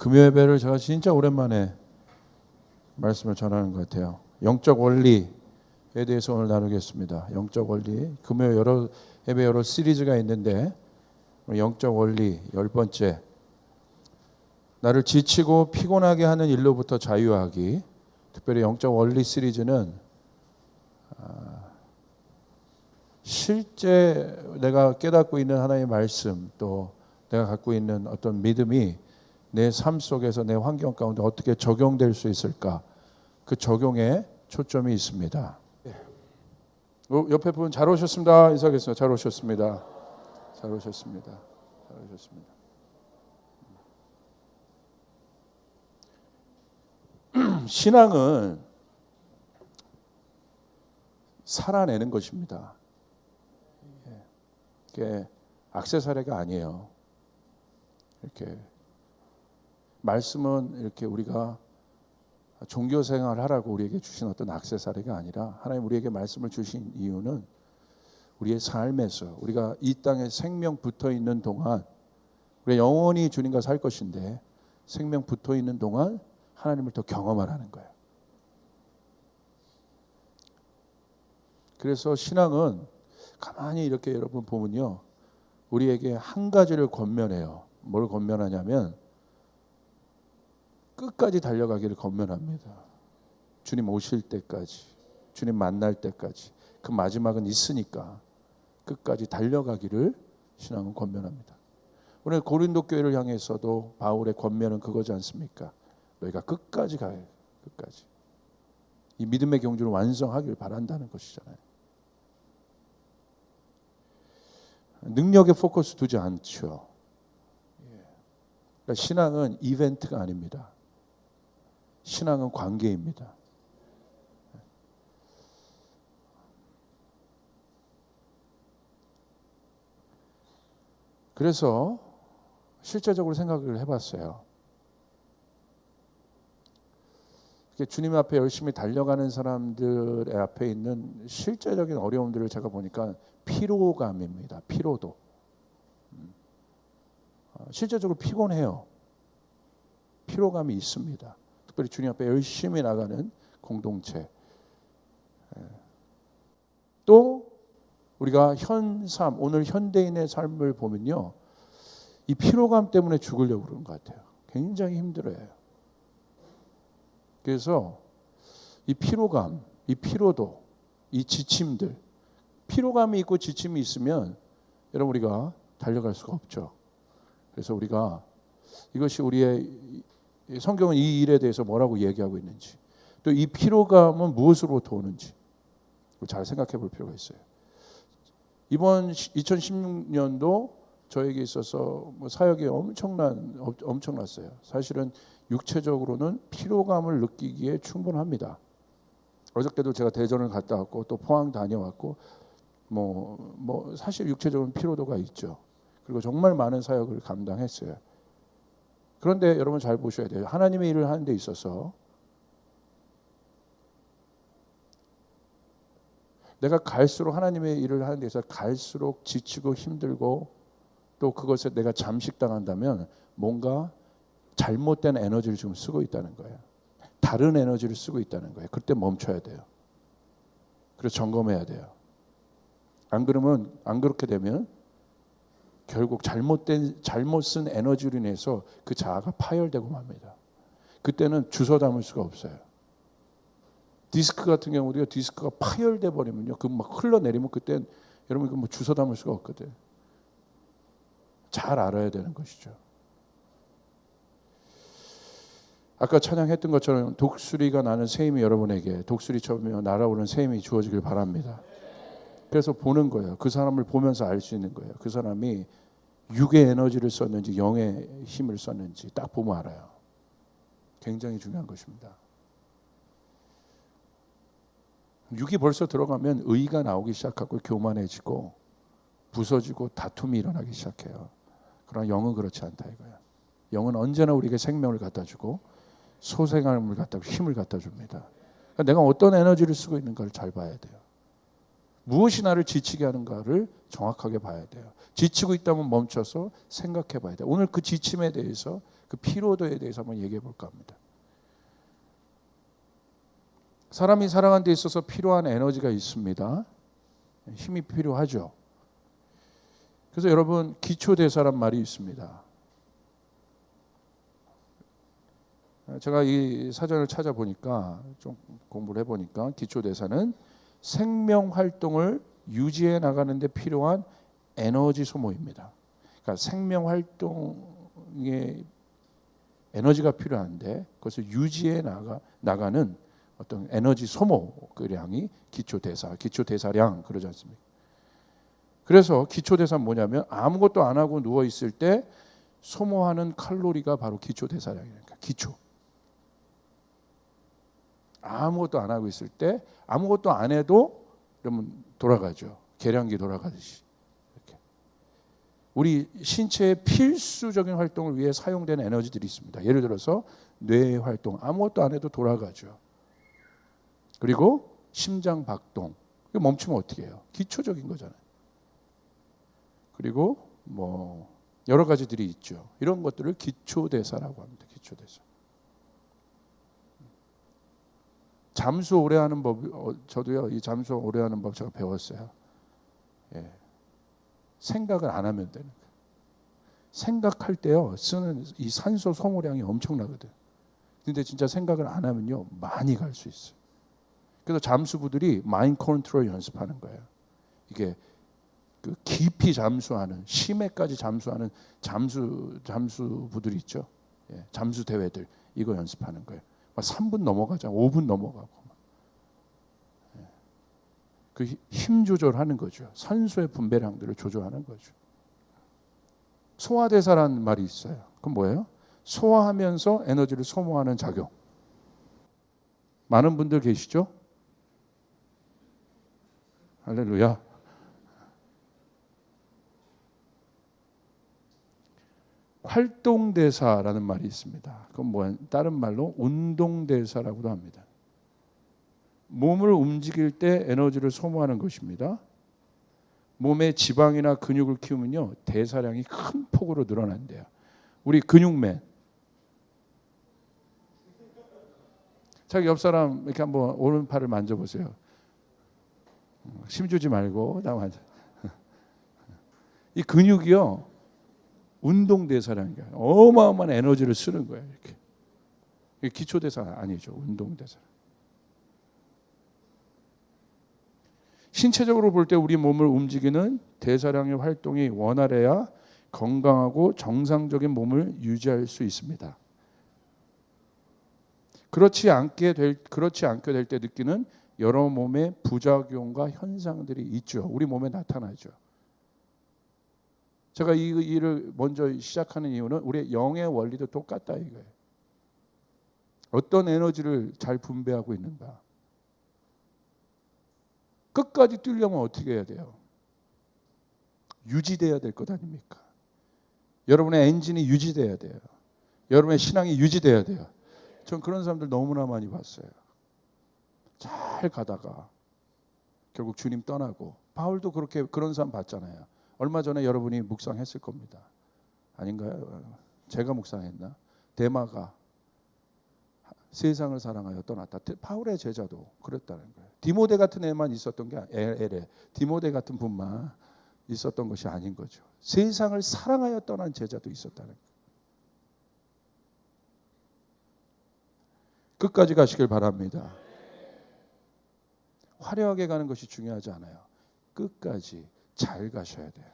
금요예배를 제가 진짜 오랜만에 말씀을 전하는 것 같아요. 영적 원리에 대해서 오늘 나누겠습니다. 영적 원리. 금요 예배 여러 시리즈가 있는데 영적 원리 10번째. 나를 지치고 피곤하게 하는 일로부터 자유하기. 특별히 영적 원리 시리즈는 실제 내가 깨닫고 있는 하나님의 말씀, 또 내가 갖고 있는 어떤 믿음이 내 삶 속에서 내 환경 가운데 어떻게 적용될 수 있을까? 그 적용에 초점이 있습니다. 옆에 분 잘 오셨습니다. 인사하겠습니다. 잘 오셨습니다. 잘 오셨습니다. 잘 오셨습니다. 신앙은 살아내는 것입니다. 이게 액세서리가 아니에요. 이렇게 말씀은 이렇게 우리가 종교 생활을 하라고 우리에게 주신 어떤 액세서리가 아니라 하나님 우리에게 말씀을 주신 이유는 우리의 삶에서 우리가 이 땅에 생명 붙어 있는 동안 우리가 영원히 주님과 살 것인데 생명 붙어 있는 동안 하나님을 더 경험하라는 거예요. 그래서 신앙은 가만히 이렇게 여러분 보면요, 우리에게 한 가지를 권면해요. 뭘 권면하냐면 끝까지 달려가기를 권면합니다. 주님 오실 때까지, 주님 만날 때까지. 그 마지막은 있으니까 끝까지 달려가기를 신앙은 권면합니다. 오늘 고린도 교회를 향해서도 바울의 권면은 그거지 않습니까? 너희가 끝까지 가야 해요. 끝까지. 이 믿음의 경주를 완성하길 바란다는 것이잖아요. 능력에 포커스 두지 않죠. 그러니까 신앙은 이벤트가 아닙니다. 신앙은 관계입니다. 그래서 실제적으로 생각을 해봤어요. 주님 앞에 열심히 달려가는 사람들의 앞에 있는 실제적인 어려움들을 제가 보니까 피로감입니다. 피로도. 실제적으로 피곤해요. 피로감이 있습니다. 특별히 주님 앞에 열심히 나가는 공동체. 또 우리가 현삶, 오늘 현대인의 삶을 보면요, 이 피로감 때문에 죽으려고 그러는 것 같아요. 굉장히 힘들어요. 그래서 이 피로감, 이 피로도, 이 지침들, 피로감이 있고 지침이 있으면 여러분 우리가 달려갈 수가 없죠. 그래서 우리가 이것이 우리의 성경은 이 일에 대해서 뭐라고 얘기하고 있는지, 또 이 피로감은 무엇으로부터 오는지 잘 생각해 볼 필요가 있어요. 이번 2016년도 저에게 있어서 사역이 엄청났어요. 사실은 육체적으로는 피로감을 느끼기에 충분합니다. 어저께도 제가 대전을 갔다 왔고 또 포항 다녀왔고 사실 육체적인 피로도가 있죠. 그리고 정말 많은 사역을 감당했어요. 그런데 여러분 잘 보셔야 돼요. 하나님의 일을 하는 데 있어서 내가 갈수록 하나님의 일을 하는 데 있어서 갈수록 지치고 힘들고 또 그것에 내가 잠식당한다면 뭔가 잘못된 에너지를 지금 쓰고 있다는 거예요. 다른 에너지를 쓰고 있다는 거예요. 그때 멈춰야 돼요. 그래서 점검해야 돼요. 안 그렇게 되면 결국 잘못 쓴 에너지로 인해서 그 자아가 파열되고 맙니다. 그때는 주워 담을 수가 없어요. 디스크 같은 경우 우리가 디스크가 파열돼 버리면요, 그 막 흘러내리면 그때 여러분 이거 주워 담을 수가 없거든. 잘 알아야 되는 것이죠. 아까 찬양했던 것처럼 독수리가 나는 새 힘이 여러분에게 독수리처럼 날아오는 새 힘이 주어지길 바랍니다. 그래서 보는 거예요. 그 사람을 보면서 알 수 있는 거예요. 그 사람이 육의 에너지를 썼는지 영의 힘을 썼는지 딱 보면 알아요. 굉장히 중요한 것입니다. 육이 벌써 들어가면 의가 나오기 시작하고 교만해지고 부서지고 다툼이 일어나기 시작해요. 그러나 영은 그렇지 않다 이거예요. 영은 언제나 우리에게 생명을 갖다 주고 소생함을 갖다 주고 힘을 갖다 줍니다. 그러니까 내가 어떤 에너지를 쓰고 있는가를 잘 봐야 돼요. 무엇이 나를 지치게 하는가를 정확하게 봐야 돼요. 지치고 있다면 멈춰서 생각해 봐야 돼요. 오늘 그 지침에 대해서 그 피로도에 대해서 한번 얘기해 볼까 합니다. 사람이 살아가는 데 있어서 필요한 에너지가 있습니다. 힘이 필요하죠. 그래서 여러분 기초대사란 말이 있습니다. 제가 이 사전을 찾아보니까 좀 공부를 해보니까 기초대사는 생명활동을 유지해 나가는 데 필요한 에너지 소모입니다. 그러니까 생명활동에 에너지가 필요한데 그것을 유지해 나가는 어떤 에너지 소모량이 기초대사량 그러지 않습니까? 그래서 기초대사는 뭐냐면 아무것도 안 하고 누워 있을 때 소모하는 칼로리가 바로 기초대사량이니까 기초. 아무것도 안 하고 있을 때 아무것도 안 해도 그러면 돌아가죠. 계량기 돌아가듯이. 이렇게. 우리 신체의 필수적인 활동을 위해 사용되는 에너지들이 있습니다. 예를 들어서 뇌 활동 아무것도 안 해도 돌아가죠. 그리고 심장 박동 이거 멈추면 어떻게 해요? 기초적인 거잖아요. 그리고 뭐 여러 가지들이 있죠. 이런 것들을 기초대사라고 합니다. 기초대사. 잠수 오래 하는 법, 저도요 이 잠수 오래 하는 법 제가 배웠어요. 예. 생각을 안 하면 되는 거예요. 생각할 때요 쓰는 이 산소 소모량이 엄청나거든. 근데 진짜 생각을 안 하면요 많이 갈 수 있어요. 그래서 잠수부들이 마인드 컨트롤 연습하는 거예요. 이게 그 깊이 잠수하는 심해까지 잠수하는 잠수부들이 있죠. 예, 잠수 대회들 이거 연습하는 거예요. 막 3분 넘어가자 5분 넘어가고 예. 그 힘 조절하는 거죠. 산소의 분배량들을 조절하는 거죠. 소화대사라는 말이 있어요. 그건 뭐예요? 소화하면서 에너지를 소모하는 작용. 많은 분들 계시죠? 할렐루야. 활동대사라는 말이 있습니다. 그건 뭐야? 다른 말로 운동대사라고도 합니다. 몸을 움직일 때 에너지를 소모하는 것입니다. 몸에 지방이나 근육을 키우면요 대사량이 큰 폭으로 늘어난대요. 우리 근육맨. 자기 옆 사람 이렇게 한번 오른팔을 만져보세요. 힘주지 말고 나 만져. 이 근육이요 운동대사라는 게 어마어마한 에너지를 쓰는 거예요. 이렇게. 이게 기초대사 아니죠. 운동대사. 신체적으로 볼 때 우리 몸을 움직이는 대사량의 활동이 원활해야 건강하고 정상적인 몸을 유지할 수 있습니다. 그렇지 않게 될 때 느끼는 여러 몸의 부작용과 현상들이 있죠. 우리 몸에 나타나죠. 제가 이 일을 먼저 시작하는 이유는 우리의 영의 원리도 똑같다 이거예요. 어떤 에너지를 잘 분배하고 있는가. 끝까지 뛰려면 어떻게 해야 돼요? 유지돼야 될 것 아닙니까? 여러분의 엔진이 유지돼야 돼요. 여러분의 신앙이 유지돼야 돼요. 전 그런 사람들 너무나 많이 봤어요. 잘 가다가 결국 주님 떠나고 바울도 그런 사람 봤잖아요. 얼마 전에 여러분이 묵상했을 겁니다. 아닌가요? 제가 묵상했나? 데마가 세상을 사랑하여 떠났다. 바울의 제자도 그랬다는 거예요. 디모데 같은 애만 있었던 게 디모데 같은 분만 있었던 것이 아닌 거죠. 세상을 사랑하여 떠난 제자도 있었다는 거예요. 끝까지 가시길 바랍니다. 화려하게 가는 것이 중요하지 않아요. 끝까지 잘 가셔야 돼요.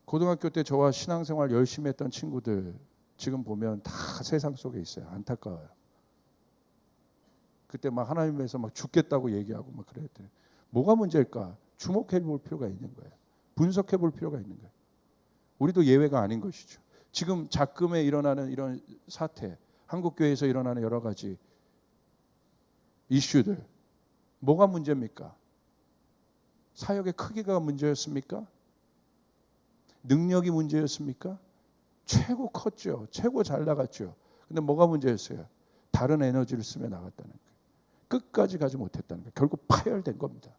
고등학교 때 저와 신앙생활 열심히 했던 친구들 지금 보면 다 세상 속에 있어요. 안타까워요. 그때 막 하나님에서 막 죽겠다고 얘기하고 막 그랬대. 뭐가 문제일까? 주목해 볼 필요가 있는 거예요. 분석해 볼 필요가 있는 거예요. 우리도 예외가 아닌 것이죠. 지금 작금에 일어나는 이런 사태, 한국 교회에서 일어나는 여러 가지 이슈들, 뭐가 문제입니까? 사역의 크기가 문제였습니까? 능력이 문제였습니까? 최고 컸죠. 최고 잘 나갔죠. 근데 뭐가 문제였어요? 다른 에너지를 쓰며 나갔다는 거예요. 끝까지 가지 못했다는 거예요. 결국 파열된 겁니다.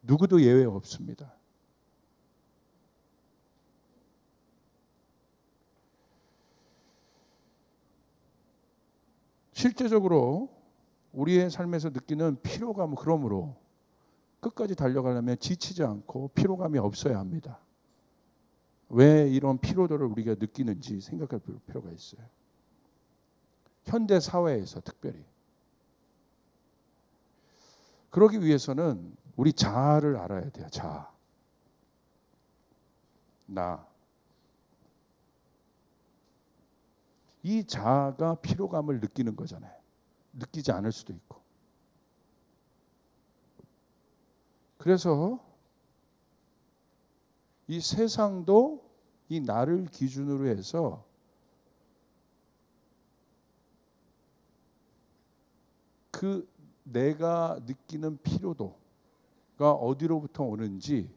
누구도 예외 없습니다. 실제적으로 우리의 삶에서 느끼는 피로감, 그러므로 끝까지 달려가려면 지치지 않고 피로감이 없어야 합니다. 왜 이런 피로도를 우리가 느끼는지 생각할 필요가 있어요. 현대 사회에서 특별히. 그러기 위해서는 우리 자아를 알아야 돼요. 자아. 나. 이 자아가 피로감을 느끼는 거잖아요. 느끼지 않을 수도 있고. 그래서 이 세상도 이 나를 기준으로 해서 그 내가 느끼는 피로도가 어디로부터 오는지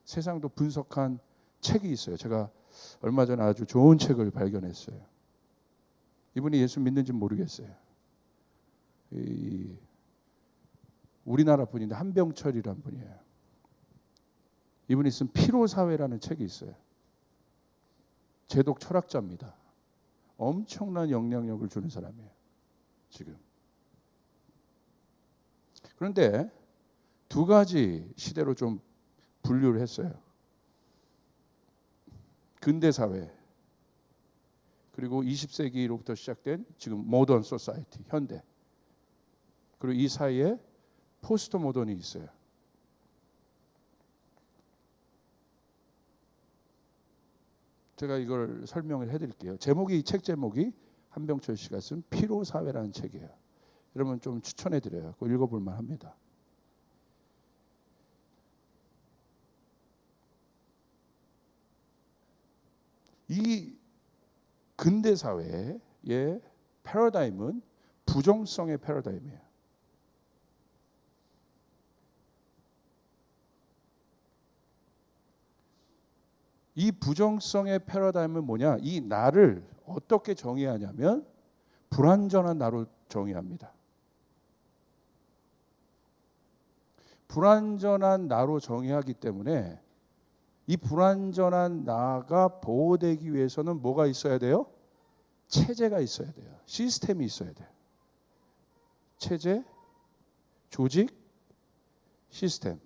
세상도 분석한 책이 있어요. 제가 얼마 전에 아주 좋은 책을 발견했어요. 이분이 예수 믿는지 모르겠어요. 우리나라 분인데 한병철이라는 분이에요. 이분이 쓴 피로사회라는 책이 있어요. 제독 철학자입니다. 엄청난 영향력을 주는 사람이에요. 지금. 그런데 두 가지 시대로 좀 분류를 했어요. 근대사회, 그리고 20세기로부터 시작된 지금 모던 소사이티, 현대. 그리고 이 사이에 포스트 모던이 있어요. 제가 이걸 설명을 해드릴게요. 이 책 제목이 한병철 씨가 쓴 피로사회라는 책이에요. 여러분 좀 추천해드려요. 그거 읽어볼 만합니다. 이 근대 사회의 패러다임은 부정성의 패러다임이에요. 이 부정성의 패러다임은 뭐냐? 이 나를 어떻게 정의하냐면 불완전한 나로 정의합니다. 불완전한 나로 정의하기 때문에 이 불완전한 나가 보호되기 위해서는 뭐가 있어야 돼요? 체제가 있어야 돼요. 시스템이 있어야 돼요. 체제, 조직, 시스템.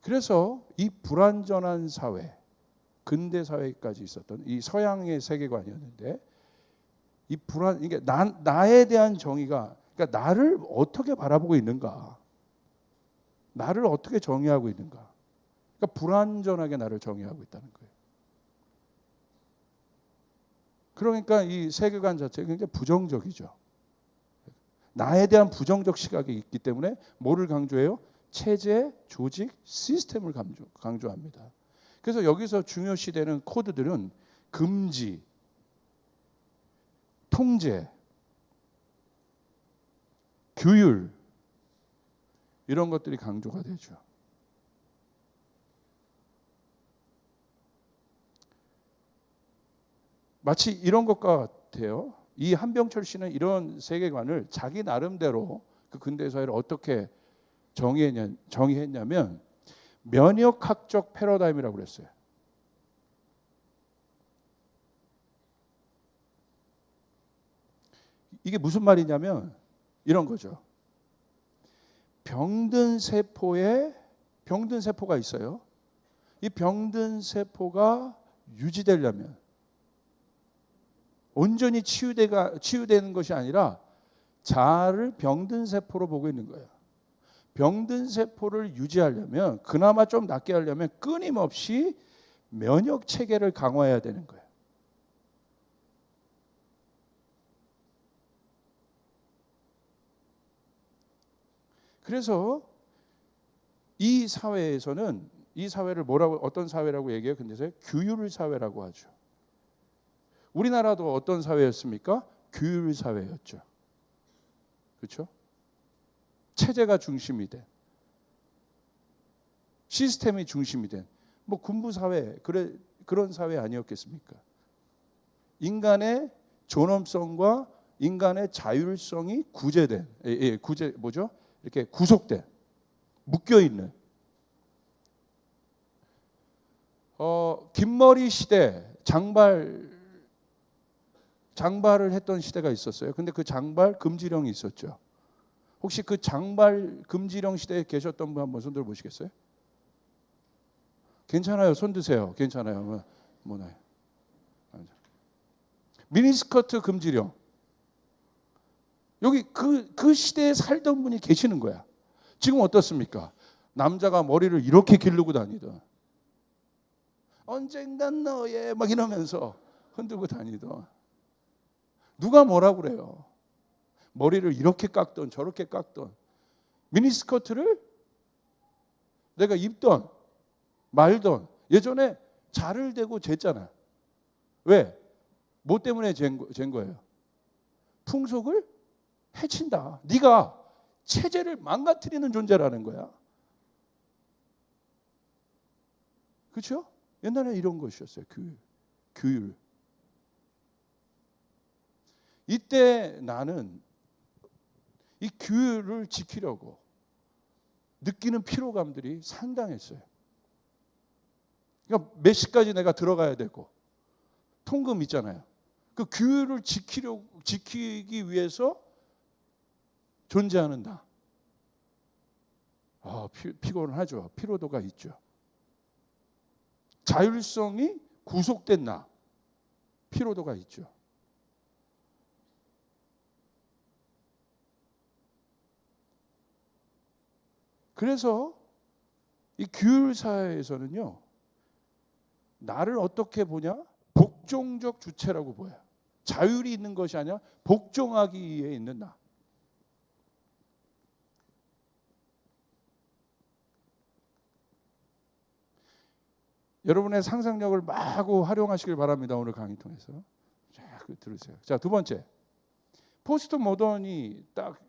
그래서 이 불완전한 사회, 근대 사회까지 있었던 이 서양의 세계관이었는데, 이 이게 나에 대한 정의가, 그러니까 나를 어떻게 바라보고 있는가, 나를 어떻게 정의하고 있는가, 그러니까 불완전하게 나를 정의하고 있다는 거예요. 그러니까 이 세계관 자체가 굉장히 부정적이죠. 나에 대한 부정적 시각이 있기 때문에 뭐를 강조해요? 체제, 조직, 시스템을 강조합니다. 그래서 여기서 중요시되는 코드들은 금지, 통제, 규율, 이런 것들이 강조가 되죠. 마치 이런 것과 같아요. 이 한병철 씨는 이런 세계관을 자기 나름대로 그 근대 사회를 어떻게 정의했냐면 면역학적 패러다임이라고 그랬어요. 이게 무슨 말이냐면 이런 거죠. 병든 세포가 있어요. 이 병든 세포가 유지되려면 온전히 치유되는 것이 아니라 자아를 병든 세포로 보고 있는 거예요. 병든 세포를 유지하려면, 그나마 좀 낫게 하려면 끊임없이 면역 체계를 강화해야 되는 거예요. 그래서 이 사회에서는 이 사회를 어떤 사회라고 얘기해요? 근데서 규율 사회라고 하죠. 우리나라도 어떤 사회였습니까? 규율 사회였죠. 그렇죠? 체제가 중심이 된, 시스템이 중심이 된, 뭐 군부 사회, 그런 사회 아니었겠습니까? 인간의 존엄성과 인간의 자율성이 구제된, 구제 뭐죠? 이렇게 구속된, 묶여 있는. 긴머리 시대, 장발을 했던 시대가 있었어요. 근데 그 장발 금지령이 있었죠. 혹시 그 장발 금지령 시대에 계셨던 분 한번 손 들어 보시겠어요? 괜찮아요. 손 드세요. 괜찮아요. 뭐나요? 미니스커트 금지령. 여기 그 시대에 살던 분이 계시는 거야. 지금 어떻습니까? 남자가 머리를 이렇게 기르고 다니던, 언젠간 너의 막 이러면서 흔들고 다니던, 누가 뭐라고 그래요? 머리를 이렇게 깎던 저렇게 깎던 미니스커트를 내가 입던 말던, 예전에 자를 대고 쟀잖아. 왜? 뭐 때문에 잰 거예요? 풍속을 해친다. 네가 체제를 망가뜨리는 존재라는 거야. 그렇죠? 옛날에 이런 것이었어요. 규율. 이때 나는 이 규율을 지키려고 느끼는 피로감들이 상당했어요. 그러니까 몇 시까지 내가 들어가야 되고, 통금 있잖아요. 그 규율을 지키기 위해서 존재하는 나. 피곤하죠. 피로도가 있죠. 자율성이 구속된 나. 피로도가 있죠. 그래서 이 규율 사회에서는요, 나를 어떻게 보냐? 복종적 주체라고 보여요. 자율이 있는 것이 아니라 복종하기 위해 있는 나. 여러분의 상상력을 마구 활용하시길 바랍니다. 오늘 강의 통해서. 자, 들으세요. 자, 두 번째. 포스트 모던이 딱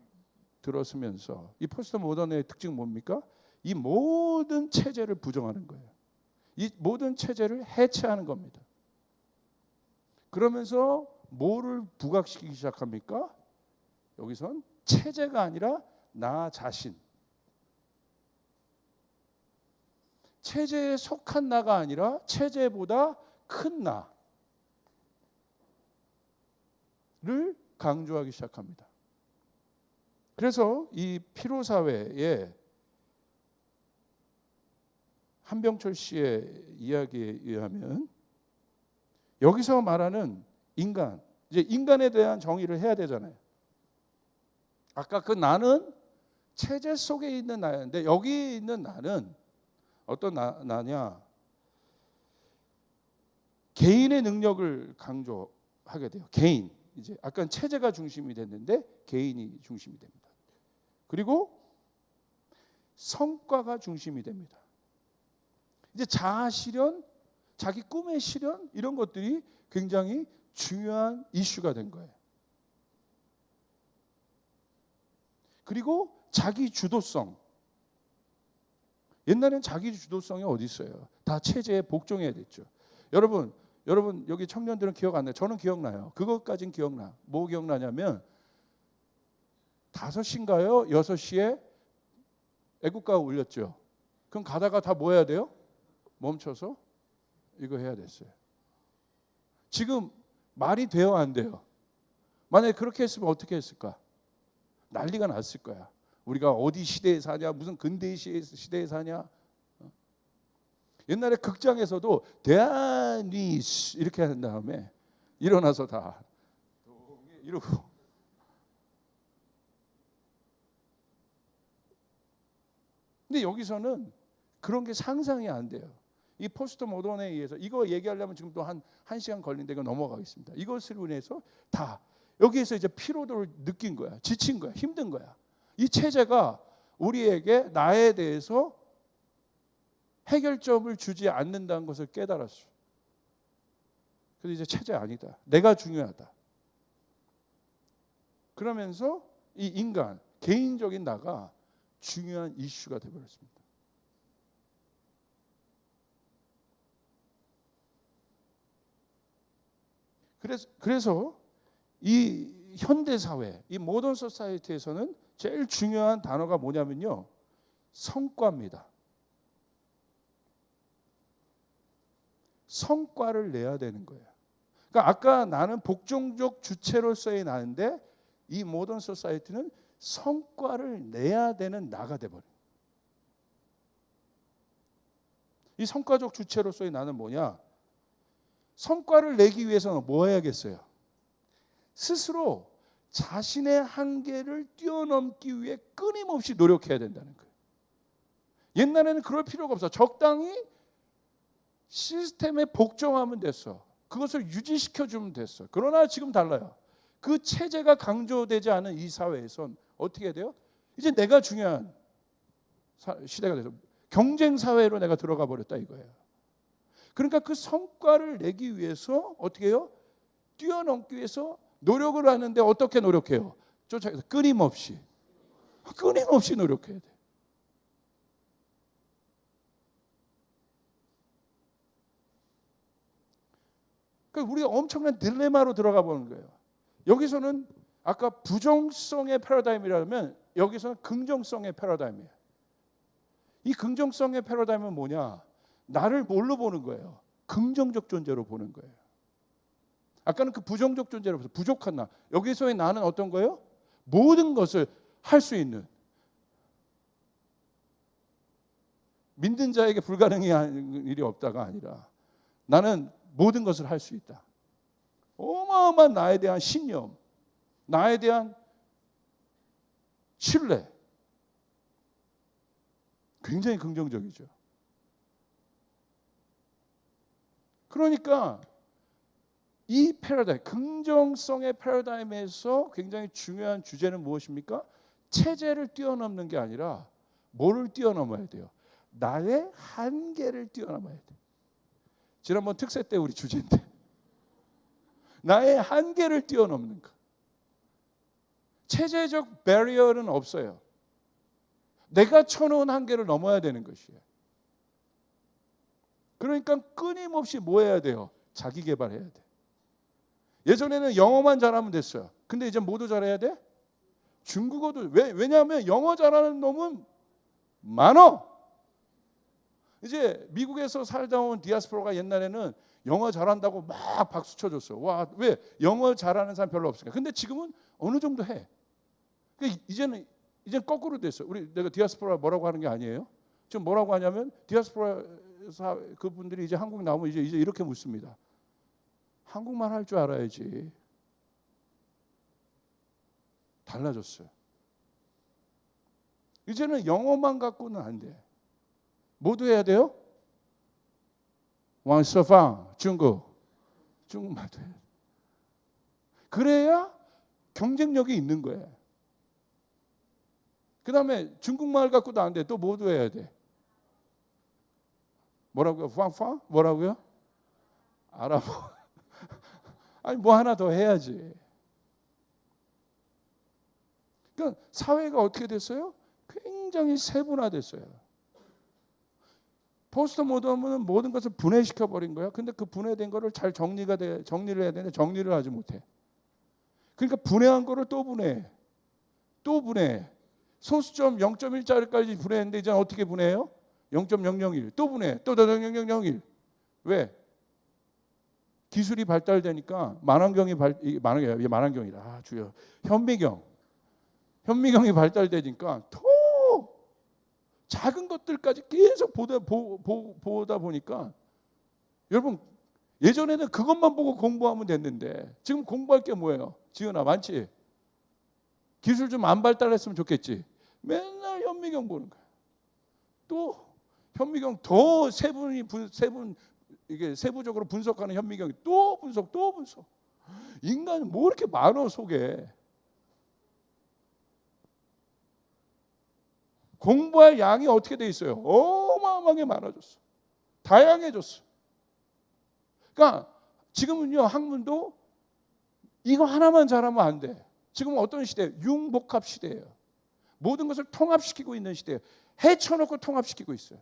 들었으면서, 이 포스트 모던의 특징 뭡니까? 이 모든 체제를 부정하는 거예요. 이 모든 체제를 해체하는 겁니다. 그러면서 뭐를 부각시키기 시작합니까? 여기선 체제가 아니라 나 자신. 체제에 속한 나가 아니라 체제보다 큰 나를 강조하기 시작합니다. 그래서 이 피로사회에 한병철 씨의 이야기에 의하면 여기서 말하는 인간, 이제 인간에 대한 정의를 해야 되잖아요. 아까 그 나는 체제 속에 있는 나였는데, 여기 있는 나는 어떤 나냐? 개인의 능력을 강조하게 돼요. 개인. 이제 아까 체제가 중심이 됐는데 개인이 중심이 됩니다. 그리고 성과가 중심이 됩니다. 이제 자아 실현, 자기 꿈의 실현, 이런 것들이 굉장히 중요한 이슈가 된 거예요. 그리고 자기 주도성. 옛날엔 자기 주도성이 어디 있어요? 다 체제에 복종해야 됐죠. 여러분 여기 청년들은 기억 안 나요? 저는 기억나요. 그것까진 기억나. 뭐 기억나냐면 5시인가요? 6시에 애국가가 울렸죠. 그럼 가다가 다 뭐 해야 돼요? 멈춰서 이거 해야 됐어요. 지금 말이 돼요, 안 돼요? 만약에 그렇게 했으면 어떻게 했을까? 난리가 났을 거야. 우리가 어디 시대에 사냐, 무슨 근대 시대에 사냐. 옛날에 극장에서도 대한이 이렇게 한 다음에 일어나서 다 이러고. 근데 여기서는 그런 게 상상이 안 돼요. 이 포스트 모던에 의해서 이거 얘기하려면 지금 또 한 시간 걸리는데 이거 넘어가겠습니다. 이것으로 인해서 다 여기에서 이제 피로도를 느낀 거야. 지친 거야. 힘든 거야. 이 체제가 우리에게 나에 대해서 해결점을 주지 않는다는 것을 깨달았어. 그래서 이제 체제 아니다. 내가 중요하다. 그러면서 이 인간, 개인적인 나가 중요한 이슈가 되어버렸습니다. 그래서 이 현대 사회, 이 모던 소사이어티에서는 제일 중요한 단어가 뭐냐면요, 성과입니다. 성과를 내야 되는 거예요. 그러니까 아까 나는 복종적 주체로서의 나인데 이 모던 소사이어티는 성과를 내야 되는 나가 돼버려요. 이 성과적 주체로서의 나는 뭐냐? 성과를 내기 위해서는 뭐 해야겠어요? 스스로 자신의 한계를 뛰어넘기 위해 끊임없이 노력해야 된다는 거예요. 옛날에는 그럴 필요가 없어. 적당히 시스템에 복종하면 됐어. 그것을 유지시켜주면 됐어. 그러나 지금 달라요. 그 체제가 강조되지 않은 이 사회에선 어떻게 해야 돼요? 이제 내가 중요한 시대가 돼서 경쟁 사회로 내가 들어가 버렸다 이거예요. 그러니까 그 성과를 내기 위해서 어떻게 해요? 뛰어넘기 위해서 노력을 하는데 어떻게 노력해요? 쫓아가서 끊임없이 노력해야 돼. 그러니까 우리가 엄청난 딜레마로 들어가 보는 거예요. 여기서는 아까 부정성의 패러다임이라면 여기서는 긍정성의 패러다임이에요. 이 긍정성의 패러다임은 뭐냐? 나를 뭘로 보는 거예요? 긍정적 존재로 보는 거예요. 아까는 그 부정적 존재로 보서 부족한 나. 여기서의 나는 어떤 거예요? 모든 것을 할 수 있는, 믿는 자에게 불가능한 일이 없다가 아니라 나는 모든 것을 할 수 있다. 어마어마한 나에 대한 신념, 나에 대한 신뢰, 굉장히 긍정적이죠. 그러니까 이 패러다임, 긍정성의 패러다임에서 굉장히 중요한 주제는 무엇입니까? 체제를 뛰어넘는 게 아니라 뭐를 뛰어넘어야 돼요? 나의 한계를 뛰어넘어야 돼. 지난번 특세 때 우리 주제인데 나의 한계를 뛰어넘는 것. 체제적 배리어는 없어요. 내가 쳐놓은 한계를 넘어야 되는 것이에요. 그러니까 끊임없이 뭐 해야 돼요? 자기 개발해야 돼. 예전에는 영어만 잘하면 됐어요. 근데 이제 뭐도 잘해야 돼? 중국어도. 왜냐하면 영어 잘하는 놈은 많어. 이제 미국에서 살다 온 디아스포라가 옛날에는 영어 잘한다고 막 박수 쳐줬어. 와, 왜? 영어 잘하는 사람 별로 없으니까. 근데 지금은 어느 정도 해. 이제는 거꾸로 됐어. 내가 디아스포라 뭐라고 하는 게 아니에요. 지금 뭐라고 하냐면 디아스포라 그분들이 이제 한국 나오면 이제 이렇게 묻습니다. 한국말 할 줄 알아야지. 달라졌어요. 이제는 영어만 갖고는 안 돼. 모두 해야 돼요? 왕서방 중국말도 해야 돼. 그래야 경쟁력이 있는 거예요. 그 다음에 중국말 갖고도 안 돼. 또 모두 해야 돼. 뭐라고요? 팡팡? 뭐라고요? 알아보. 아니 뭐 하나 더 해야지. 그러니까 사회가 어떻게 됐어요? 굉장히 세분화됐어요. 포스트 모던은 모든 것을 분해시켜 버린 거야. 근데 그 분해된 거를 잘 정리를 해야 되는데 정리를 하지 못해. 그러니까 분해한 거를 또 분해. 소수점 0.1짜리까지 분해했는데 이제 어떻게 분해해요? 0.001 또 분해. 또 0.001. 왜? 기술이 발달되니까 만환경이라 주여. 현미경이 발달되니까 더 작은 것들까지 계속 보다 보니까 여러분 예전에는 그것만 보고 공부하면 됐는데 지금 공부할 게 뭐예요? 지은아 많지? 기술 좀 안 발달했으면 좋겠지. 맨날 현미경 보는 거야. 또 현미경 더 이게 세부적으로 분석하는 현미경이 또 분석. 인간은 뭐 이렇게 많어 속에. 공부할 양이 어떻게 돼 있어요? 어마어마하게 많아졌어. 다양해졌어. 그러니까 지금은요 학문도 이거 하나만 잘하면 안 돼. 지금은 어떤 시대예요? 융복합 시대예요. 모든 것을 통합시키고 있는 시대예요. 헤쳐놓고 통합시키고 있어요.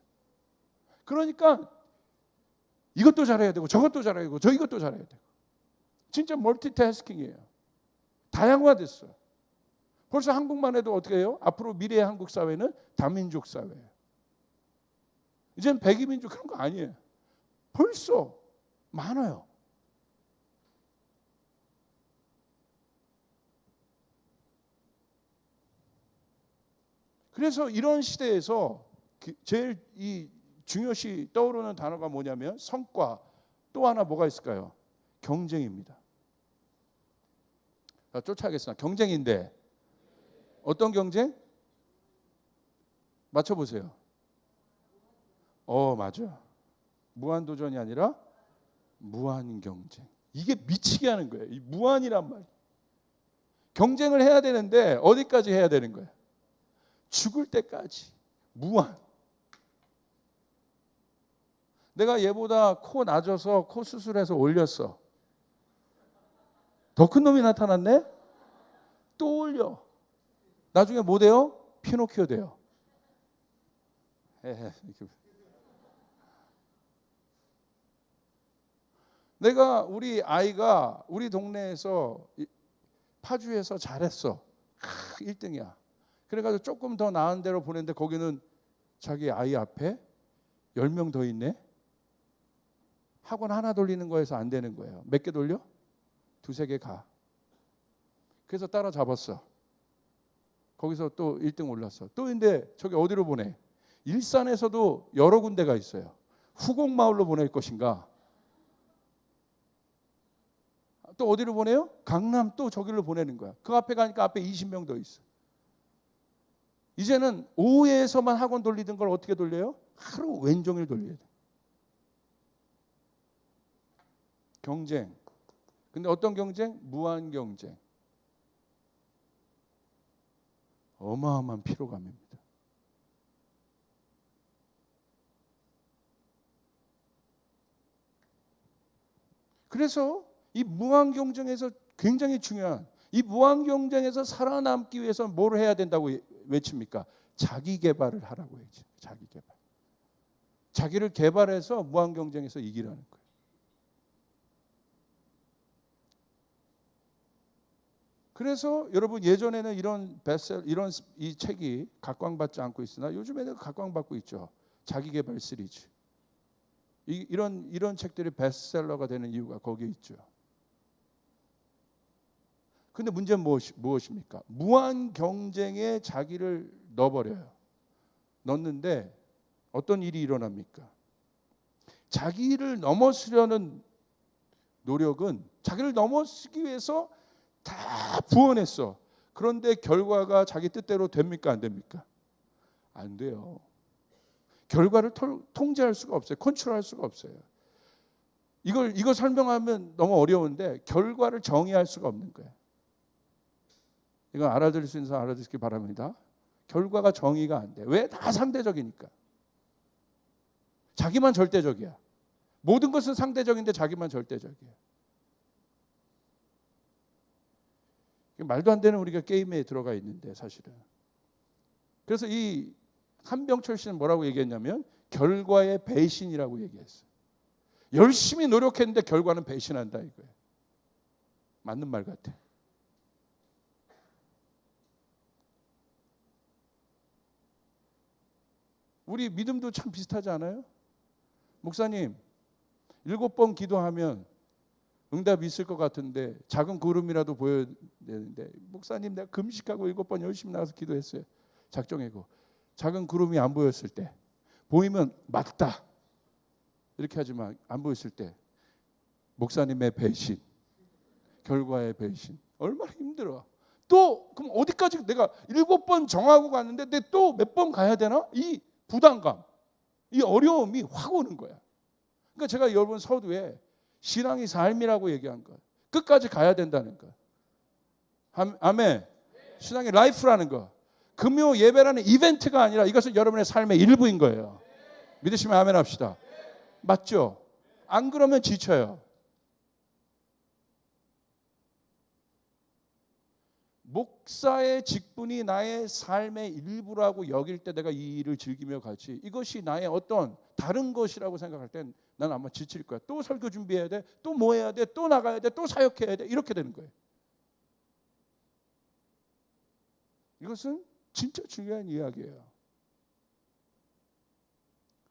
그러니까 이것도 잘해야 되고 저것도 잘해야 되고 이것도 잘해야 되고 진짜 멀티태스킹이에요. 다양화됐어. 벌써 한국만 해도 어떻게 해요? 앞으로 미래의 한국 사회는 다민족 사회예요. 이제는 백이민족 그런 거 아니에요. 벌써 많아요. 그래서 이런 시대에서 제일 이 중요시 떠오르는 단어가 뭐냐면 성과, 또 하나 뭐가 있을까요? 경쟁입니다. 자, 쫓아가겠습니다. 경쟁인데 어떤 경쟁? 맞춰보세요. 맞아. 무한도전이 아니라 무한경쟁. 이게 미치게 하는 거예요. 이 무한이란 말. 경쟁을 해야 되는데 어디까지 해야 되는 거예요? 죽을 때까지. 무한. 내가 얘보다 코 낮아서 코 수술해서 올렸어. 더 큰 놈이 나타났네? 또 올려. 나중에 뭐 돼요? 피노키오 돼요. 내가 우리 아이가 우리 동네에서 파주에서 잘했어. 1등이야. 그래가지고 조금 더 나은 데로 보냈는데 거기는 자기 아이 앞에 10명 더 있네. 학원 하나 돌리는 거에서 안 되는 거예요. 몇 개 돌려? 2-3개 가. 그래서 따라잡았어. 거기서 또 1등 올랐어. 또 근데 저기 어디로 보내? 일산에서도 여러 군데가 있어요. 후곡마을로 보낼 것인가? 또 어디로 보내요? 강남 또 저기로 보내는 거야. 그 앞에 가니까 앞에 20명 더 있어. 이제는 오후에서만 학원 돌리던 걸 어떻게 돌려요? 하루 왼종일 돌려야 돼. 경쟁. 근데 어떤 경쟁? 무한 경쟁. 어마어마한 피로감입니다. 그래서 이 무한 경쟁에서 굉장히 중요한, 이 무한 경쟁에서 살아남기 위해서 뭘 해야 된다고 외칩니까? 자기 개발을 하라고 해야지. 자기 개발. 자기를 개발해서 무한 경쟁에서 이기라는 거예요. 그래서 여러분 예전에는 이런 이 책이 각광받지 않고 있으나 요즘에는 각광받고 있죠. 자기 개발 시리즈. 이런 책들이 베스트셀러가 되는 이유가 거기에 있죠. 근데 문제는 무엇입니까? 무한 경쟁에 자기를 넣어버려요. 넣는데 어떤 일이 일어납니까? 자기를 넘어서려는 노력은 자기를 넘어서기 위해서 다 부원했어. 그런데 결과가 자기 뜻대로 됩니까? 안 됩니까? 안 돼요. 결과를 통제할 수가 없어요. 컨트롤할 수가 없어요. 이거 설명하면 너무 어려운데 결과를 정의할 수가 없는 거예요. 이건 알아들을 수 있는 사람 알아듣기 바랍니다. 결과가 정의가 안 돼. 왜? 다 상대적이니까. 자기만 절대적이야. 모든 것은 상대적인데 자기만 절대적이야. 말도 안 되는 우리가 게임에 들어가 있는데 사실은. 그래서 이 한병철 씨는 뭐라고 얘기했냐면 결과의 배신이라고 얘기했어요. 열심히 노력했는데 결과는 배신한다 이거예요. 맞는 말 같아. 우리 믿음도 참 비슷하지 않아요? 목사님 7번 기도하면 응답이 있을 것 같은데 작은 구름이라도 보여야 되는데 목사님 내가 금식하고 7번 열심히 나가서 기도했어요. 작정하고 작은 구름이 안 보였을 때 보이면 맞다 이렇게 하지만 안 보였을 때 목사님의 배신, 결과의 배신 얼마나 힘들어. 또 그럼 어디까지 내가 7번 정하고 갔는데 내 또 몇 번 가야 되나? 이 부담감, 이 어려움이 확 오는 거야. 그러니까 제가 여러분 서두에 신앙이 삶이라고 얘기한 거예요. 끝까지 가야 된다는 거. 아멘. 신앙이 라이프라는 거. 금요 예배라는 이벤트가 아니라 이것은 여러분의 삶의 일부인 거예요. 믿으시면 아멘 합시다. 맞죠? 안 그러면 지쳐요. 목사의 직분이 나의 삶의 일부라고 여길 때 내가 이 일을 즐기며 가지 이것이 나의 어떤 다른 것이라고 생각할 땐 난 아마 지칠 거야. 또 설교 준비해야 돼. 또 뭐 해야 돼. 또 나가야 돼. 또 사역해야 돼. 이렇게 되는 거예요. 이것은 진짜 중요한 이야기예요.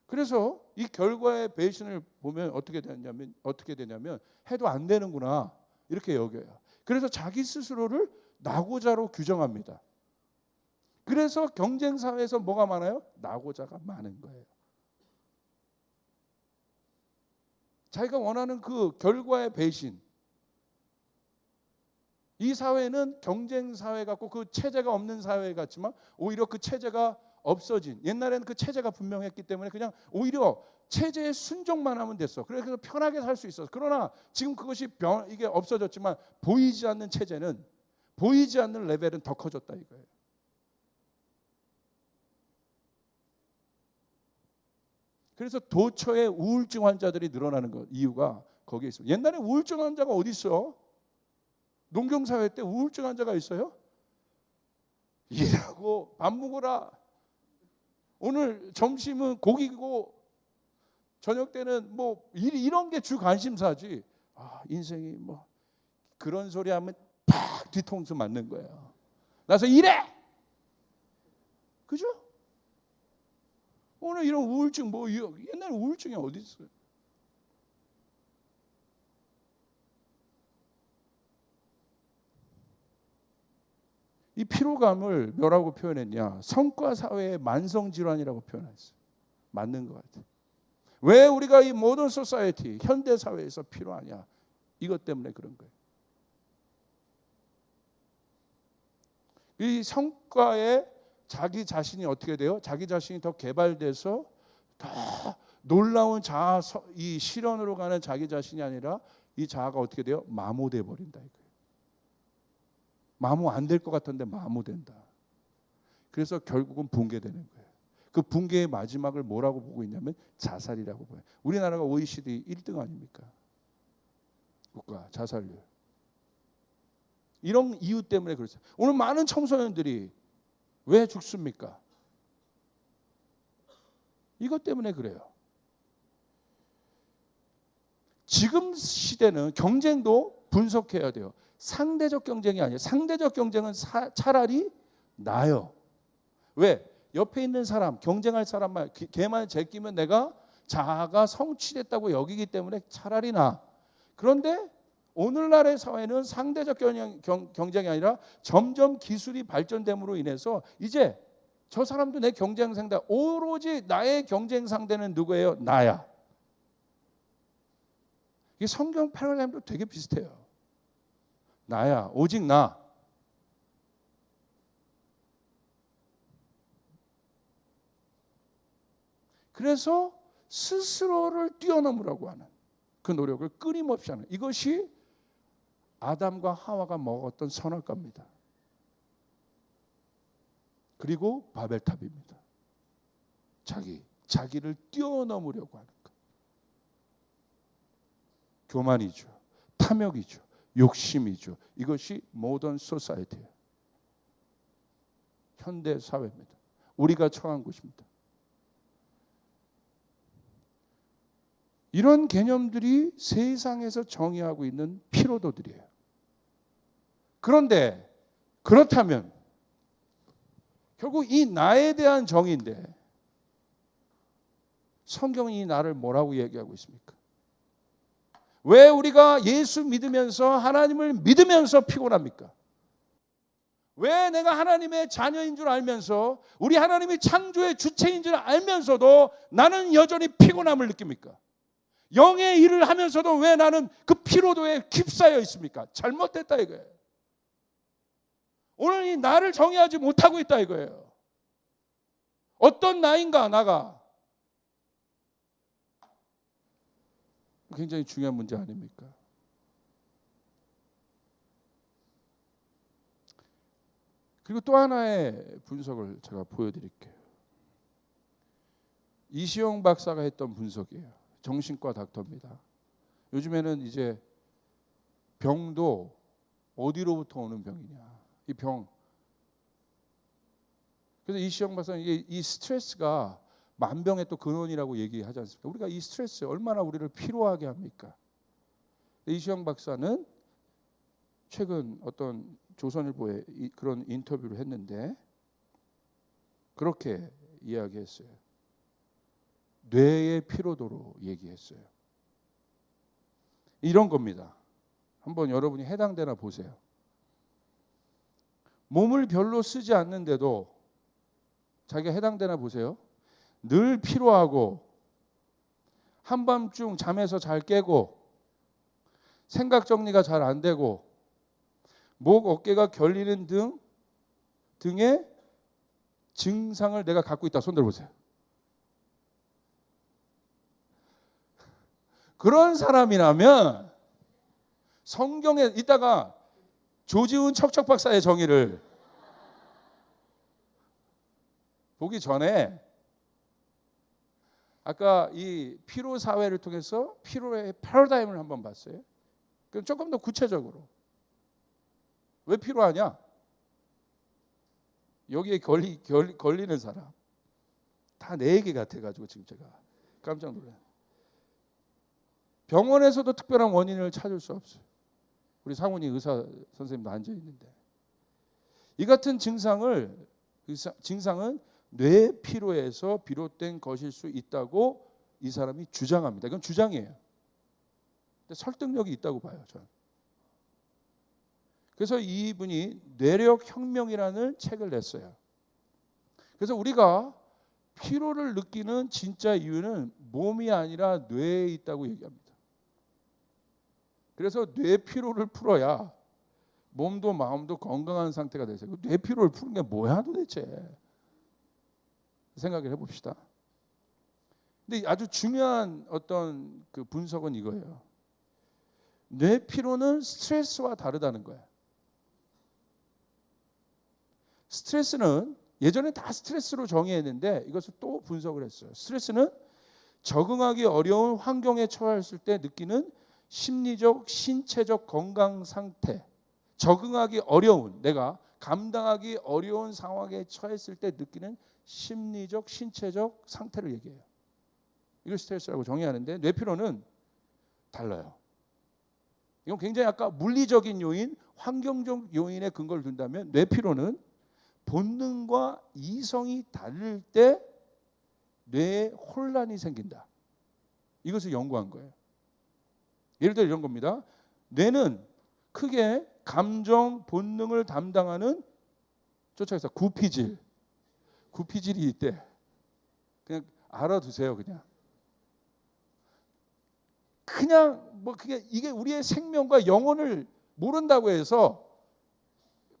그래서 이 결과의 배신을 보면 어떻게 되냐면 해도 안 되는구나 이렇게 여겨요. 그래서 자기 스스로를 낙오자로 규정합니다. 그래서 경쟁 사회에서 뭐가 많아요? 낙오자가 많은 거예요. 자기가 원하는 그 결과의 배신. 이 사회는 경쟁 사회 같고 그 체제가 없는 사회 같지만 오히려 그 체제가 없어진, 옛날에는 그 체제가 분명했기 때문에 그냥 오히려 체제에 순종만 하면 됐어. 그래서 편하게 살 수 있었어. 그러나 지금 그것이 이게 없어졌지만 보이지 않는 체제는, 보이지 않는 레벨은 더 커졌다 이거예요. 그래서 도처에 우울증 환자들이 늘어나는 것 이유가 거기에 있습니다. 옛날에 우울증 환자가 어디 있어? 농경사회 때 우울증 환자가 있어요? 일하고 밥 먹어라. 오늘 점심은 고기고 저녁 때는 뭐 이런 게 주 관심사지. 인생이 뭐 그런 소리 하면 팍 뒤통수 맞는 거예요. 나서 일해. 그죠? 오늘 이런 우울증 뭐 옛날에 우울증이 어디 있어요? 이 피로감을 뭐라고 표현했냐? 성과사회의 만성질환이라고 표현했어요. 맞는 것 같아요. 왜 우리가 이 모던 소사이어티, 현대사회에서 피로하냐? 이것 때문에 그런 거예요. 이 성과에 자기 자신이 어떻게 돼요? 자기 자신이 더 개발돼서 더 놀라운 자아, 이 실현으로 가는 자기 자신이 아니라 이 자아가 어떻게 돼요? 마모돼 버린다 이거예요. 마모 안 될 것 같은데 마모된다. 그래서 결국은 붕괴되는 거예요. 그 붕괴의 마지막을 뭐라고 보고 있냐면 자살이라고 봐요. 우리나라가 OECD 1등 아닙니까? 국가 자살률. 이런 이유 때문에 그렇죠. 오늘 많은 청소년들이 왜 죽습니까? 이것 때문에 그래요. 지금 시대는 경쟁도 분석해야 돼요. 상대적 경쟁이 아니에요. 상대적 경쟁은 차라리 나아요. 왜? 옆에 있는 사람, 경쟁할 사람만 걔만 제끼면 내가 자아가 성취됐다고 여기기 때문에 차라리 나. 그런데 오늘날의 사회는 상대적 경쟁이 아니라 점점 기술이 발전됨으로 인해서 이제 저 사람도 내 경쟁 상대, 오로지 나의 경쟁 상대는 누구예요? 나야. 이게 성경 패러다임도 되게 비슷해요. 나야, 오직 나. 그래서 스스로를 뛰어넘으라고 하는 그 노력을 끊임없이 하는, 이것이 아담과 하와가 먹었던 선악과입니다. 그리고 바벨탑입니다. 자기를 뛰어넘으려고 하는 것. 교만이죠. 탐욕이죠. 욕심이죠. 이것이 모던 소사이어티예요. 현대 사회입니다. 우리가 처한 곳입니다. 이런 개념들이 세상에서 정의하고 있는 피로도들이에요. 그런데 그렇다면 결국 이 나에 대한 정의인데 성경이 이 나를 뭐라고 얘기하고 있습니까? 왜 우리가 예수 믿으면서 하나님을 믿으면서 피곤합니까? 왜 내가 하나님의 자녀인 줄 알면서 우리 하나님이 창조의 주체인 줄 알면서도 나는 여전히 피곤함을 느낍니까? 영의 일을 하면서도 왜 나는 그 피로도에 휩싸여 있습니까? 잘못됐다 이거예요. 오늘 이 나를 정의하지 못하고 있다 이거예요. 어떤 나인가 나가? 굉장히 중요한 문제 아닙니까? 그리고 또 하나의 분석을 제가 보여드릴게요. 이시영 박사가 했던 분석이에요. 정신과 닥터입니다. 요즘에는 이제 병도 어디로부터 오는 병이냐, 이 병. 그래서 이시영 박사는 이 스트레스가 만병의 또 근원이라고 얘기하지 않습니까? 우리가 이 스트레스 얼마나 우리를 피로하게 합니까? 이시영 박사는 최근 어떤 조선일보에 그런 인터뷰를 했는데 그렇게 이야기했어요. 뇌의 피로도로 얘기했어요. 이런 겁니다. 한번 여러분이 해당되나 보세요. 몸을 별로 쓰지 않는데도 자기가 해당되나 보세요. 늘 피로하고 한밤중 잠에서 잘 깨고 생각 정리가 잘 안 되고 목 어깨가 결리는 등의 증상을 내가 갖고 있다. 손 들어보세요. 그런 사람이라면 성경에 이따가 조지훈 척척 박사의 정의를 보기 전에 아까 이 피로 사회를 통해서 피로의 패러다임을 한번 봤어요. 그럼 조금 더 구체적으로 왜 피로하냐? 여기에 걸리는 사람 다 내 얘기 같아가지고 지금 제가 깜짝 놀라요. 병원에서도 특별한 원인을 찾을 수 없어요. 우리 상훈이 의사 선생님도 앉아 있는데 이 같은 증상은 뇌 피로에서 비롯된 것일 수 있다고 이 사람이 주장합니다. 이건 주장이에요. 근데 설득력이 있다고 봐요, 저는. 그래서 이분이 뇌력 혁명이라는 책을 냈어요. 그래서 우리가 피로를 느끼는 진짜 이유는 몸이 아니라 뇌에 있다고 얘기합니다. 그래서 뇌 피로를 풀어야 몸도 마음도 건강한 상태가 되죠. 뇌 피로를 푸는 게 뭐야 도대체? 생각을 해봅시다. 근데 아주 중요한 어떤 그 분석은 이거예요. 뇌 피로는 스트레스와 다르다는 거예요. 스트레스는 예전에 다 스트레스로 정의했는데 이것을 또 분석을 했어요. 스트레스는 적응하기 어려운 환경에 처했을 때 느끼는 심리적, 신체적 건강 상태, 적응하기 어려운, 내가 감당하기 어려운 상황에 처했을 때 느끼는 심리적, 신체적 상태를 얘기해요. 이걸 스트레스라고 정의하는데 뇌피로는 달라요. 이건 굉장히 아까 물리적인 요인, 환경적 요인에 근거를 둔다면 뇌피로는 본능과 이성이 다를 때 뇌에 혼란이 생긴다. 이것을 연구한 거예요. 예를 들어 이런 겁니다. 뇌는 크게 감정, 본능을 담당하는 쫓아서 구피질이 있대. 그냥 알아두세요. 그냥 뭐 이게 우리의 생명과 영혼을 모른다고 해서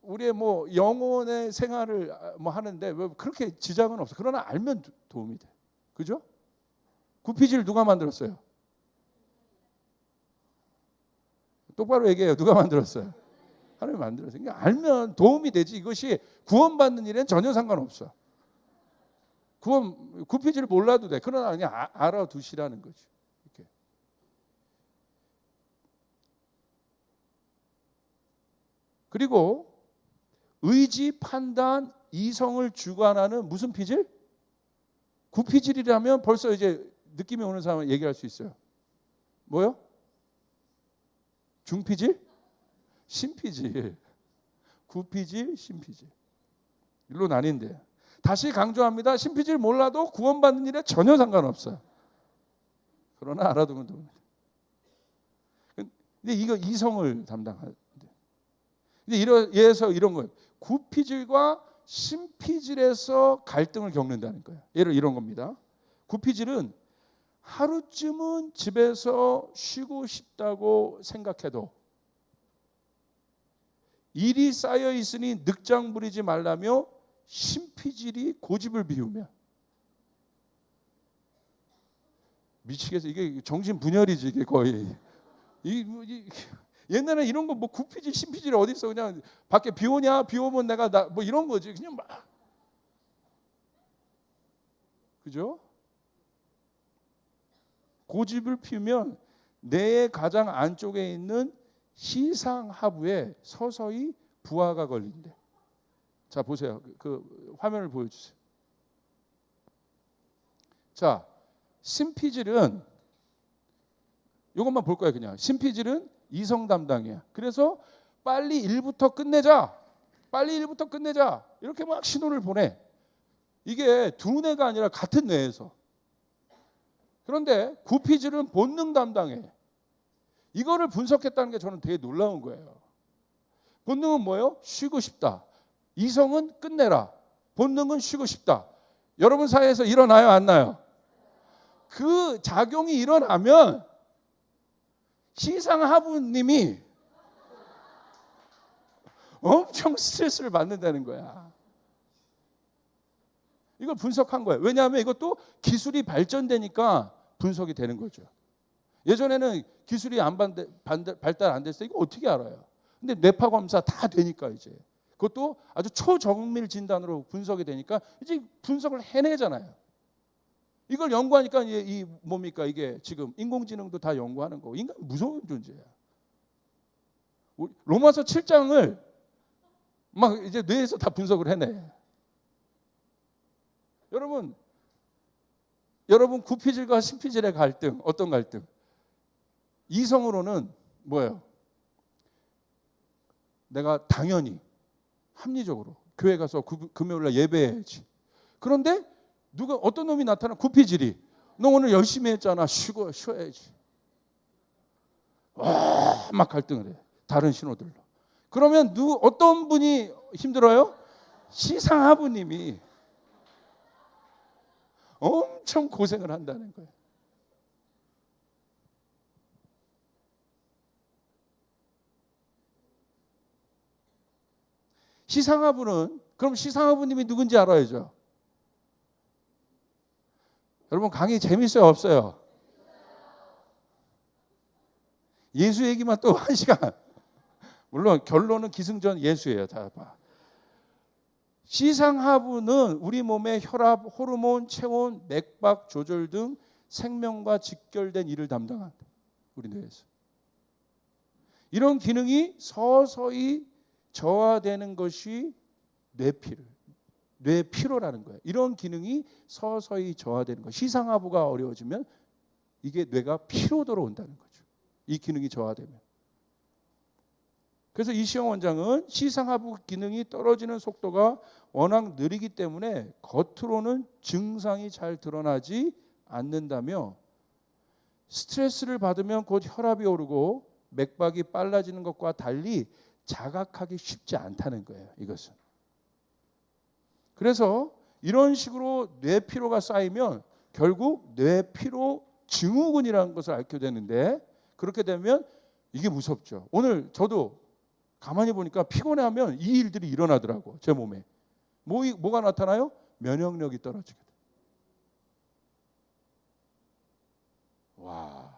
우리의 뭐 영혼의 생활을 뭐 하는데 왜 그렇게 지장은 없어. 그러나 알면 도움이 돼. 그죠? 구피질 누가 만들었어요? 똑바로 얘기해요. 누가 만들었어요? 하나님이 만들었어요. 그러니까 알면 도움이 되지. 이것이 구원받는 일엔 전혀 상관없어. 구피질을 몰라도 돼. 그러나 그냥 알아두시라는 거지. 이렇게. 그리고 의지, 판단, 이성을 주관하는 무슨 피질? 구피질이라면 벌써 이제 느낌이 오는 사람은 얘기할 수 있어요. 뭐요? 중피질? 신피질. 구피질, 신피질. 일로 나뉜대요. 다시 강조합니다. 신피질 몰라도 구원받는 일에 전혀 상관없어요. 그러나 알아두면 됩니다. 근데 이거 이성을 담당하는데. 예에서 이런 거예요. 구피질과 신피질에서 갈등을 겪는다는 거예요. 예를 이런 겁니다. 구피질은 하루쯤은 집에서 쉬고 싶다고 생각해도 일이 쌓여 있으니 늑장 부리지 말라며 신피질이 고집을 피우면 미치겠어. 이게 정신 분열이지 이게 거의. 옛날에 이런 거 뭐 구피질 신피질 어디 있어? 그냥 밖에 비 오냐? 비 오면 내가 뭐 이런 거지. 그냥 막 그죠? 고집을 피우면 뇌의 가장 안쪽에 있는 시상하부에 서서히 부하가 걸린대. 자 보세요. 그 화면을 보여주세요. 자 신피질은 이것만 볼 거예요. 그냥 신피질은 이성 담당이야. 그래서 빨리 일부터 끝내자. 빨리 일부터 끝내자. 이렇게 막 신호를 보내. 이게 두 뇌가 아니라 같은 뇌에서. 그런데 구피질은 본능 담당해. 이거를 분석했다는 게 저는 되게 놀라운 거예요. 본능은 뭐예요? 쉬고 싶다. 이성은 끝내라. 본능은 쉬고 싶다. 여러분 사이에서 일어나요, 안 나요? 그 작용이 일어나면 시상하부님이 엄청 스트레스를 받는다는 거야. 이걸 분석한 거예요. 왜냐하면 이것도 기술이 발전되니까 분석이 되는 거죠. 예전에는 기술이 발달 안 됐을 때 이거 어떻게 알아요? 근데 뇌파 검사 다 되니까 이제 그것도 아주 초정밀 진단으로 분석이 되니까 이제 분석을 해내잖아요. 이걸 연구하니까 이 뭡니까 이게 지금 인공지능도 다 연구하는 거고 인간 무서운 존재야. 로마서 7장을 막 이제 뇌에서 다 분석을 해내. 여러분 구피질과 신피질의 갈등 어떤 갈등? 이성으로는 뭐예요? 내가 당연히 합리적으로 교회 가서 금요일날 예배해야지. 그런데 어떤 놈이 나타나 구피질이 너 오늘 열심히 했잖아. 쉬어야지. 막 갈등을 해. 다른 신호들로. 그러면 어떤 분이 힘들어요? 시상하부님이 엄청 고생을 한다는 거예요. 시상하부는 그럼 시상하부님이 누군지 알아야죠. 여러분 강의 재밌어요, 없어요? 예수 얘기만 또 1시간. 물론 결론은 기승전 예수예요. 다 봐. 시상하부는 우리 몸의 혈압, 호르몬, 체온, 맥박 조절 등 생명과 직결된 일을 담당한다. 우리 뇌에서. 이런 기능이 서서히 저하되는 것이 뇌피로라는 거예요. 이런 기능이 서서히 저하되는 거예요. 시상하부가 어려워지면 이게 뇌가 피로도로 온다는 거죠. 이 기능이 저하되면. 그래서 이시영 원장은 시상하부 기능이 떨어지는 속도가 워낙 느리기 때문에 겉으로는 증상이 잘 드러나지 않는다며 스트레스를 받으면 곧 혈압이 오르고 맥박이 빨라지는 것과 달리 자각하기 쉽지 않다는 거예요. 이것은. 그래서 이런 식으로 뇌피로가 쌓이면 결국 뇌피로 증후군이라는 것을 앓게 되는데 그렇게 되면 이게 무섭죠. 오늘 저도 가만히 보니까 피곤해하면 이 일들이 일어나더라고. 제 몸에. 뭐가 나타나요? 면역력이 떨어지게 돼. 와.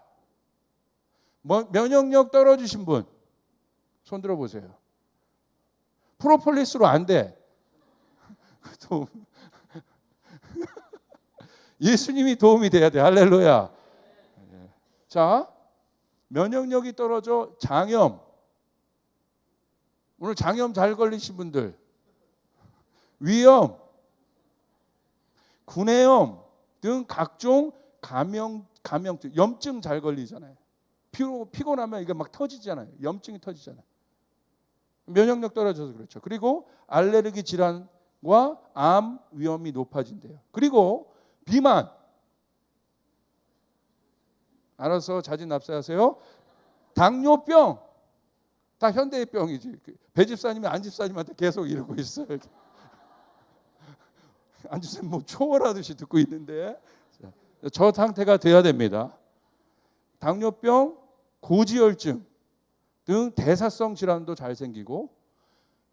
면역력 떨어지신 분 손 들어보세요. 프로폴리스로 안 돼. 예수님이 도움이 돼야 돼. 할렐루야. 자, 면역력이 떨어져 장염. 오늘 장염 잘 걸리신 분들, 위염, 구내염 등 각종 감염증, 염증 잘 걸리잖아요. 피곤하면 이게 막 터지잖아요. 염증이 터지잖아요. 면역력 떨어져서 그렇죠. 그리고 알레르기 질환과 암 위험이 높아진대요. 그리고 비만. 알아서 자진 납세하세요. 당뇨병. 다 현대의 병이지. 배집사님이 안집사님한테 계속 이러고 있어요. 안집사님 뭐 초월하듯이 듣고 있는데 저 상태가 돼야 됩니다. 당뇨병, 고지혈증 등 대사성 질환도 잘 생기고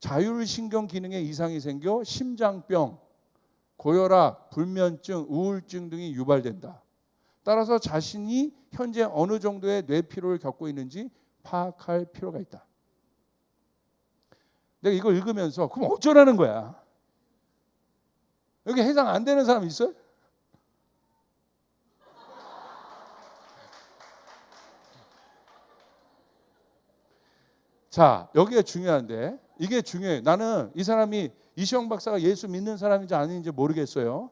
자율신경 기능에 이상이 생겨 심장병, 고혈압, 불면증, 우울증 등이 유발된다. 따라서 자신이 현재 어느 정도의 뇌피로를 겪고 있는지 파악할 필요가 있다. 내가 이걸 읽으면서 그럼 어쩌라는 거야? 여기 해당 안 되는 사람 있어요? 자, 여기가 중요한데 이게 중요해요. 나는 이 사람이 이시영 박사가 예수 믿는 사람인지 아닌지 모르겠어요.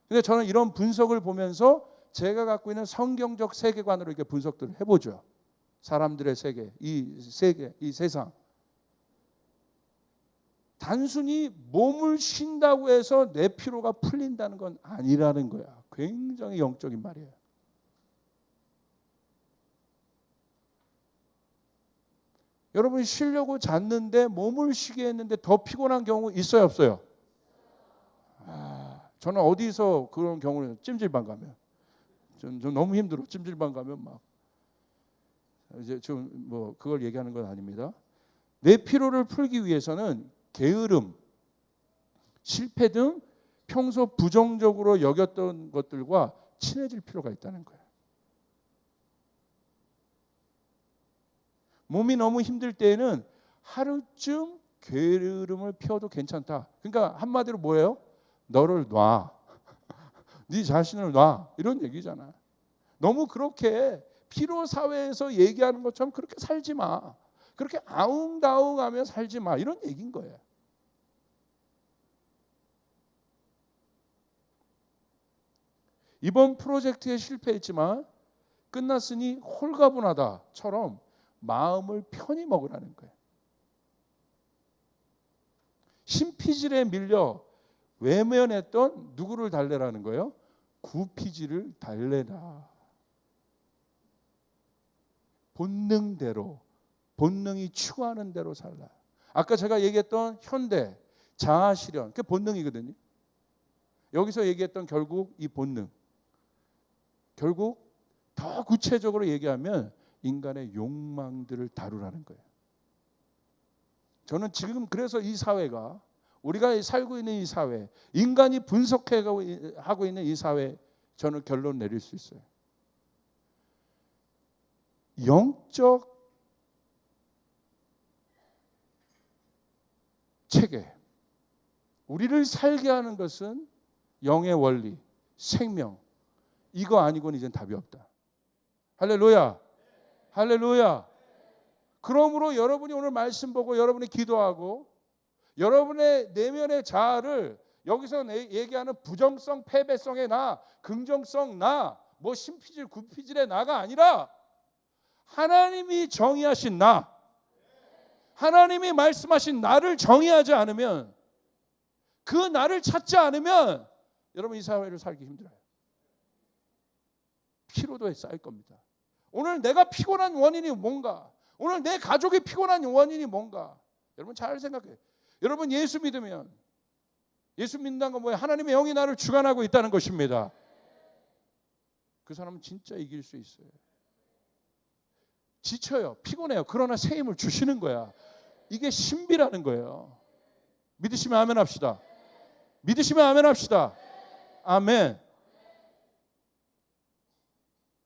근데 저는 이런 분석을 보면서 제가 갖고 있는 성경적 세계관으로 이렇게 분석들을 해보죠. 사람들의 세계, 이 세계, 이 세상. 단순히 몸을 쉰다고 해서 내 피로가 풀린다는 건 아니라는 거야. 굉장히 영적인 말이에요. 여러분이 쉬려고 잤는데 몸을 쉬게 했는데 더 피곤한 경우 있어요, 없어요? 저는 어디서 그런 경우는 찜질방 가면 좀 너무 힘들어. 찜질방 가면 막 이제 좀 뭐 그걸 얘기하는 건 아닙니다. 내 피로를 풀기 위해서는 게으름, 실패 등 평소 부정적으로 여겼던 것들과 친해질 필요가 있다는 거예요. 몸이 너무 힘들 때에는 하루쯤 게으름을 피워도 괜찮다. 그러니까 한마디로 뭐예요? 너를 놔. 네 자신을 놔. 이런 얘기잖아. 너무 그렇게 피로 사회에서 얘기하는 것처럼 그렇게 살지 마. 그렇게 아웅다웅하며 살지 마. 이런 얘기인 거예요. 이번 프로젝트에 실패했지만 끝났으니 홀가분하다처럼 마음을 편히 먹으라는 거예요. 신피질에 밀려 외면했던 누구를 달래라는 거예요? 구피질을 달래라. 본능대로, 본능이 추구하는 대로 살라. 아까 제가 얘기했던 현대 자아실현, 그게 본능이거든요. 여기서 얘기했던 결국 이 본능, 결국 더 구체적으로 얘기하면 인간의 욕망들을 다루라는 거예요. 저는 지금 그래서 이 사회가, 우리가 살고 있는 이 사회, 인간이 분석하고 있는 이 사회, 저는 결론 내릴 수 있어요. 영적 체계, 우리를 살게 하는 것은 영의 원리, 생명, 이거 아니고는 이젠 답이 없다. 할렐루야. 할렐루야. 그러므로 여러분이 오늘 말씀 보고 여러분이 기도하고 여러분의 내면의 자아를 여기서 얘기하는 부정성, 패배성의 나, 긍정성 나, 뭐 신피질, 구피질의 나가 아니라 하나님이 정의하신 나, 하나님이 말씀하신 나를 정의하지 않으면, 그 나를 찾지 않으면 여러분 이 사회를 살기 힘들어요. 피로도에 쌓일 겁니다. 오늘 내가 피곤한 원인이 뭔가, 오늘 내 가족이 피곤한 원인이 뭔가, 여러분 잘 생각해요. 여러분 예수 믿으면, 예수 믿는다는 건 뭐예요? 하나님의 영이 나를 주관하고 있다는 것입니다. 그 사람은 진짜 이길 수 있어요. 지쳐요, 피곤해요. 그러나 새 힘을 주시는 거야. 이게 신비라는 거예요. 믿으시면 아멘 합시다. 믿으시면 아멘 합시다. 아멘.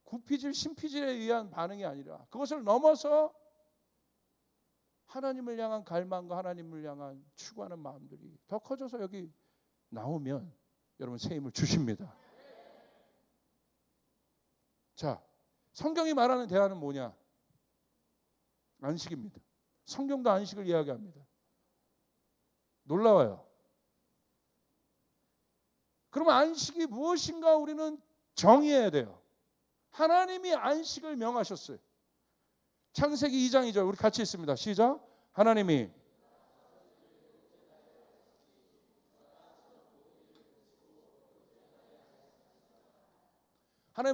구피질, 신피질에 의한 반응이 아니라 그것을 넘어서 하나님을 향한 갈망과 하나님을 향한 추구하는 마음들이 더 커져서 여기 나오면 여러분 새 힘을 주십니다. 자, 성경이 말하는 대화는 뭐냐? 안식입니다. 성경도 안식을 이야기합니다. 놀라워요. 그러면 안식이 무엇인가 우리는 정의해야 돼요. 하나님이 안식을 명하셨어요. 창세기 2장 2절 우리 같이 읽습니다. 시작. 하나님이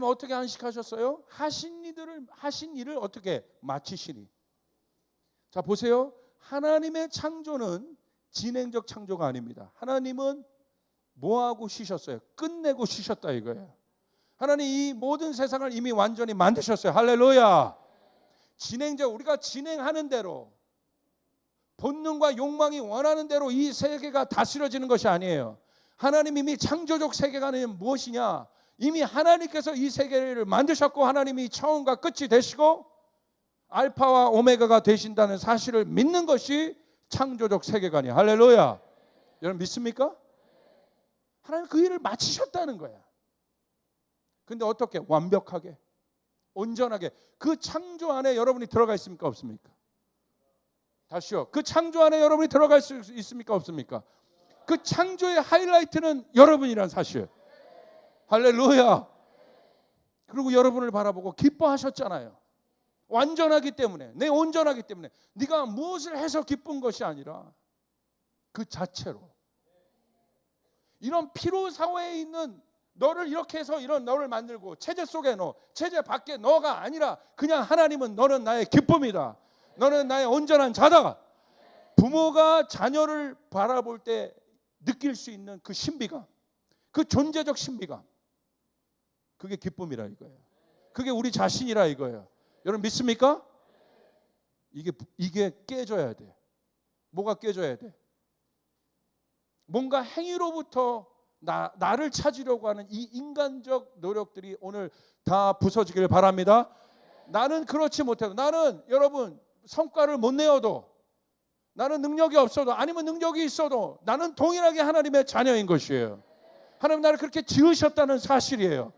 어떻게 안식하셨어요? 하신 일을 어떻게 마치시니. 자 보세요. 하나님의 창조는 진행적 창조가 아닙니다. 하나님은 뭐하고 쉬셨어요? 끝내고 쉬셨다 이거예요. 하나님 이 모든 세상을 이미 완전히 만드셨어요. 할렐루야. 진행적, 우리가 진행하는 대로, 본능과 욕망이 원하는 대로 이 세계가 다스려지는 것이 아니에요. 하나님 이미 창조적 세계관은 무엇이냐? 이미 하나님께서 이 세계를 만드셨고 하나님이 처음과 끝이 되시고 알파와 오메가가 되신다는 사실을 믿는 것이 창조적 세계관이에요. 할렐루야. 여러분 믿습니까? 하나님 그 일을 마치셨다는 거야. 근데 어떻게? 완벽하게, 온전하게. 그 창조 안에 여러분이 들어가 있습니까? 없습니까? 다시요. 그 창조 안에 여러분이 들어갈 수 있습니까? 없습니까? 그 창조의 하이라이트는 여러분이란 사실. 할렐루야. 그리고 여러분을 바라보고 기뻐하셨잖아요. 완전하기 때문에, 내 온전하기 때문에. 네가 무엇을 해서 기쁜 것이 아니라 그 자체로. 이런 피로 사회에 있는 너를 이렇게 해서 이런 너를 만들고 체제 속에 넣어, 체제 밖에 너가 아니라 그냥 하나님은 너는 나의 기쁨이다. 너는 나의 온전한 자다. 부모가 자녀를 바라볼 때 느낄 수 있는 그 신비감, 그 존재적 신비감, 그게 기쁨이라 이거예요. 그게 우리 자신이라 이거예요. 여러분 믿습니까? 이게 깨져야 돼. 뭐가 깨져야 돼? 뭔가 행위로부터 나를 찾으려고 하는 이 인간적 노력들이 오늘 다 부서지길 바랍니다. 나는 그렇지 못해도, 나는 여러분 성과를 못 내어도, 나는 능력이 없어도, 아니면 능력이 있어도 나는 동일하게 하나님의 자녀인 것이에요. 하나님 나를 그렇게 지으셨다는 사실이에요.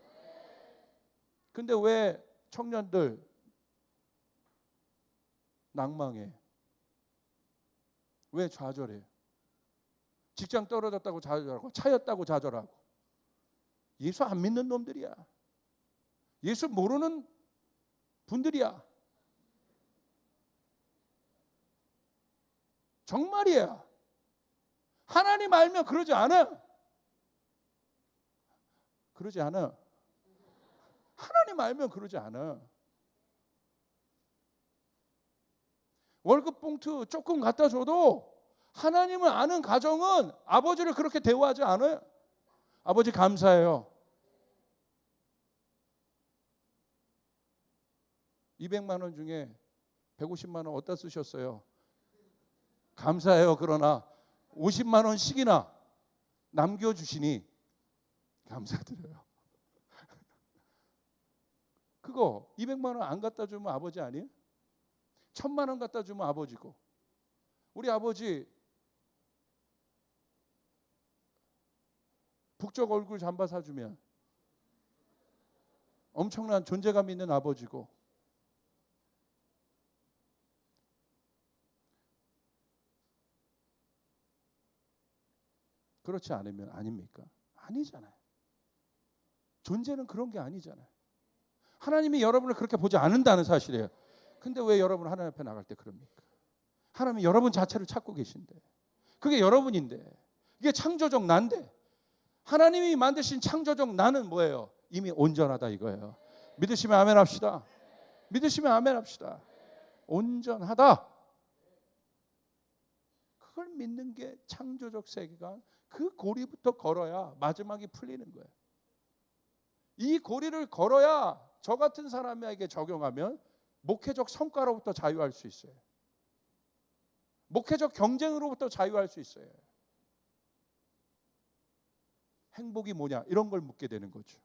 근데 왜 청년들 낭망해? 왜 좌절해? 직장 떨어졌다고 좌절하고, 차였다고 좌절하고. 예수 안 믿는 놈들이야. 예수 모르는 분들이야. 정말이야. 하나님 알면 그러지 않아. 그러지 않아. 하나님 알면 그러지 않아. 월급 봉투 조금 갖다 줘도 하나님을 아는 가정은 아버지를 그렇게 대우하지 않아요. 아버지 감사해요. 200만 원 중에 150만 원 어디다 쓰셨어요? 감사해요. 그러나 50만 원씩이나 남겨주시니 감사드려요. 그거 200만 원 안 갖다 주면 아버지 아니에요? 1000만 원 갖다 주면 아버지고. 우리 아버지 북적 얼굴 잠바 사주면 엄청난 존재감 있는 아버지고. 그렇지 않으면 아닙니까? 아니잖아요. 존재는 그런 게 아니잖아요. 하나님이 여러분을 그렇게 보지 않는다는 사실이에요. 근데 왜 여러분 하나님 앞에 나갈 때 그럽니까? 하나님이 여러분 자체를 찾고 계신데, 그게 여러분인데, 이게 창조적 나인데, 하나님이 만드신 창조적 나는 뭐예요? 이미 온전하다 이거예요. 믿으시면 아멘 합시다. 믿으시면 아멘 합시다. 온전하다. 그걸 믿는 게 창조적 세계관. 그 고리부터 걸어야 마지막이 풀리는 거예요. 이 고리를 걸어야 저 같은 사람에게 적용하면 목회적 성과로부터 자유할 수 있어요. 목회적 경쟁으로부터 자유할 수 있어요. 행복이 뭐냐? 이런 걸 묻게 되는 거죠.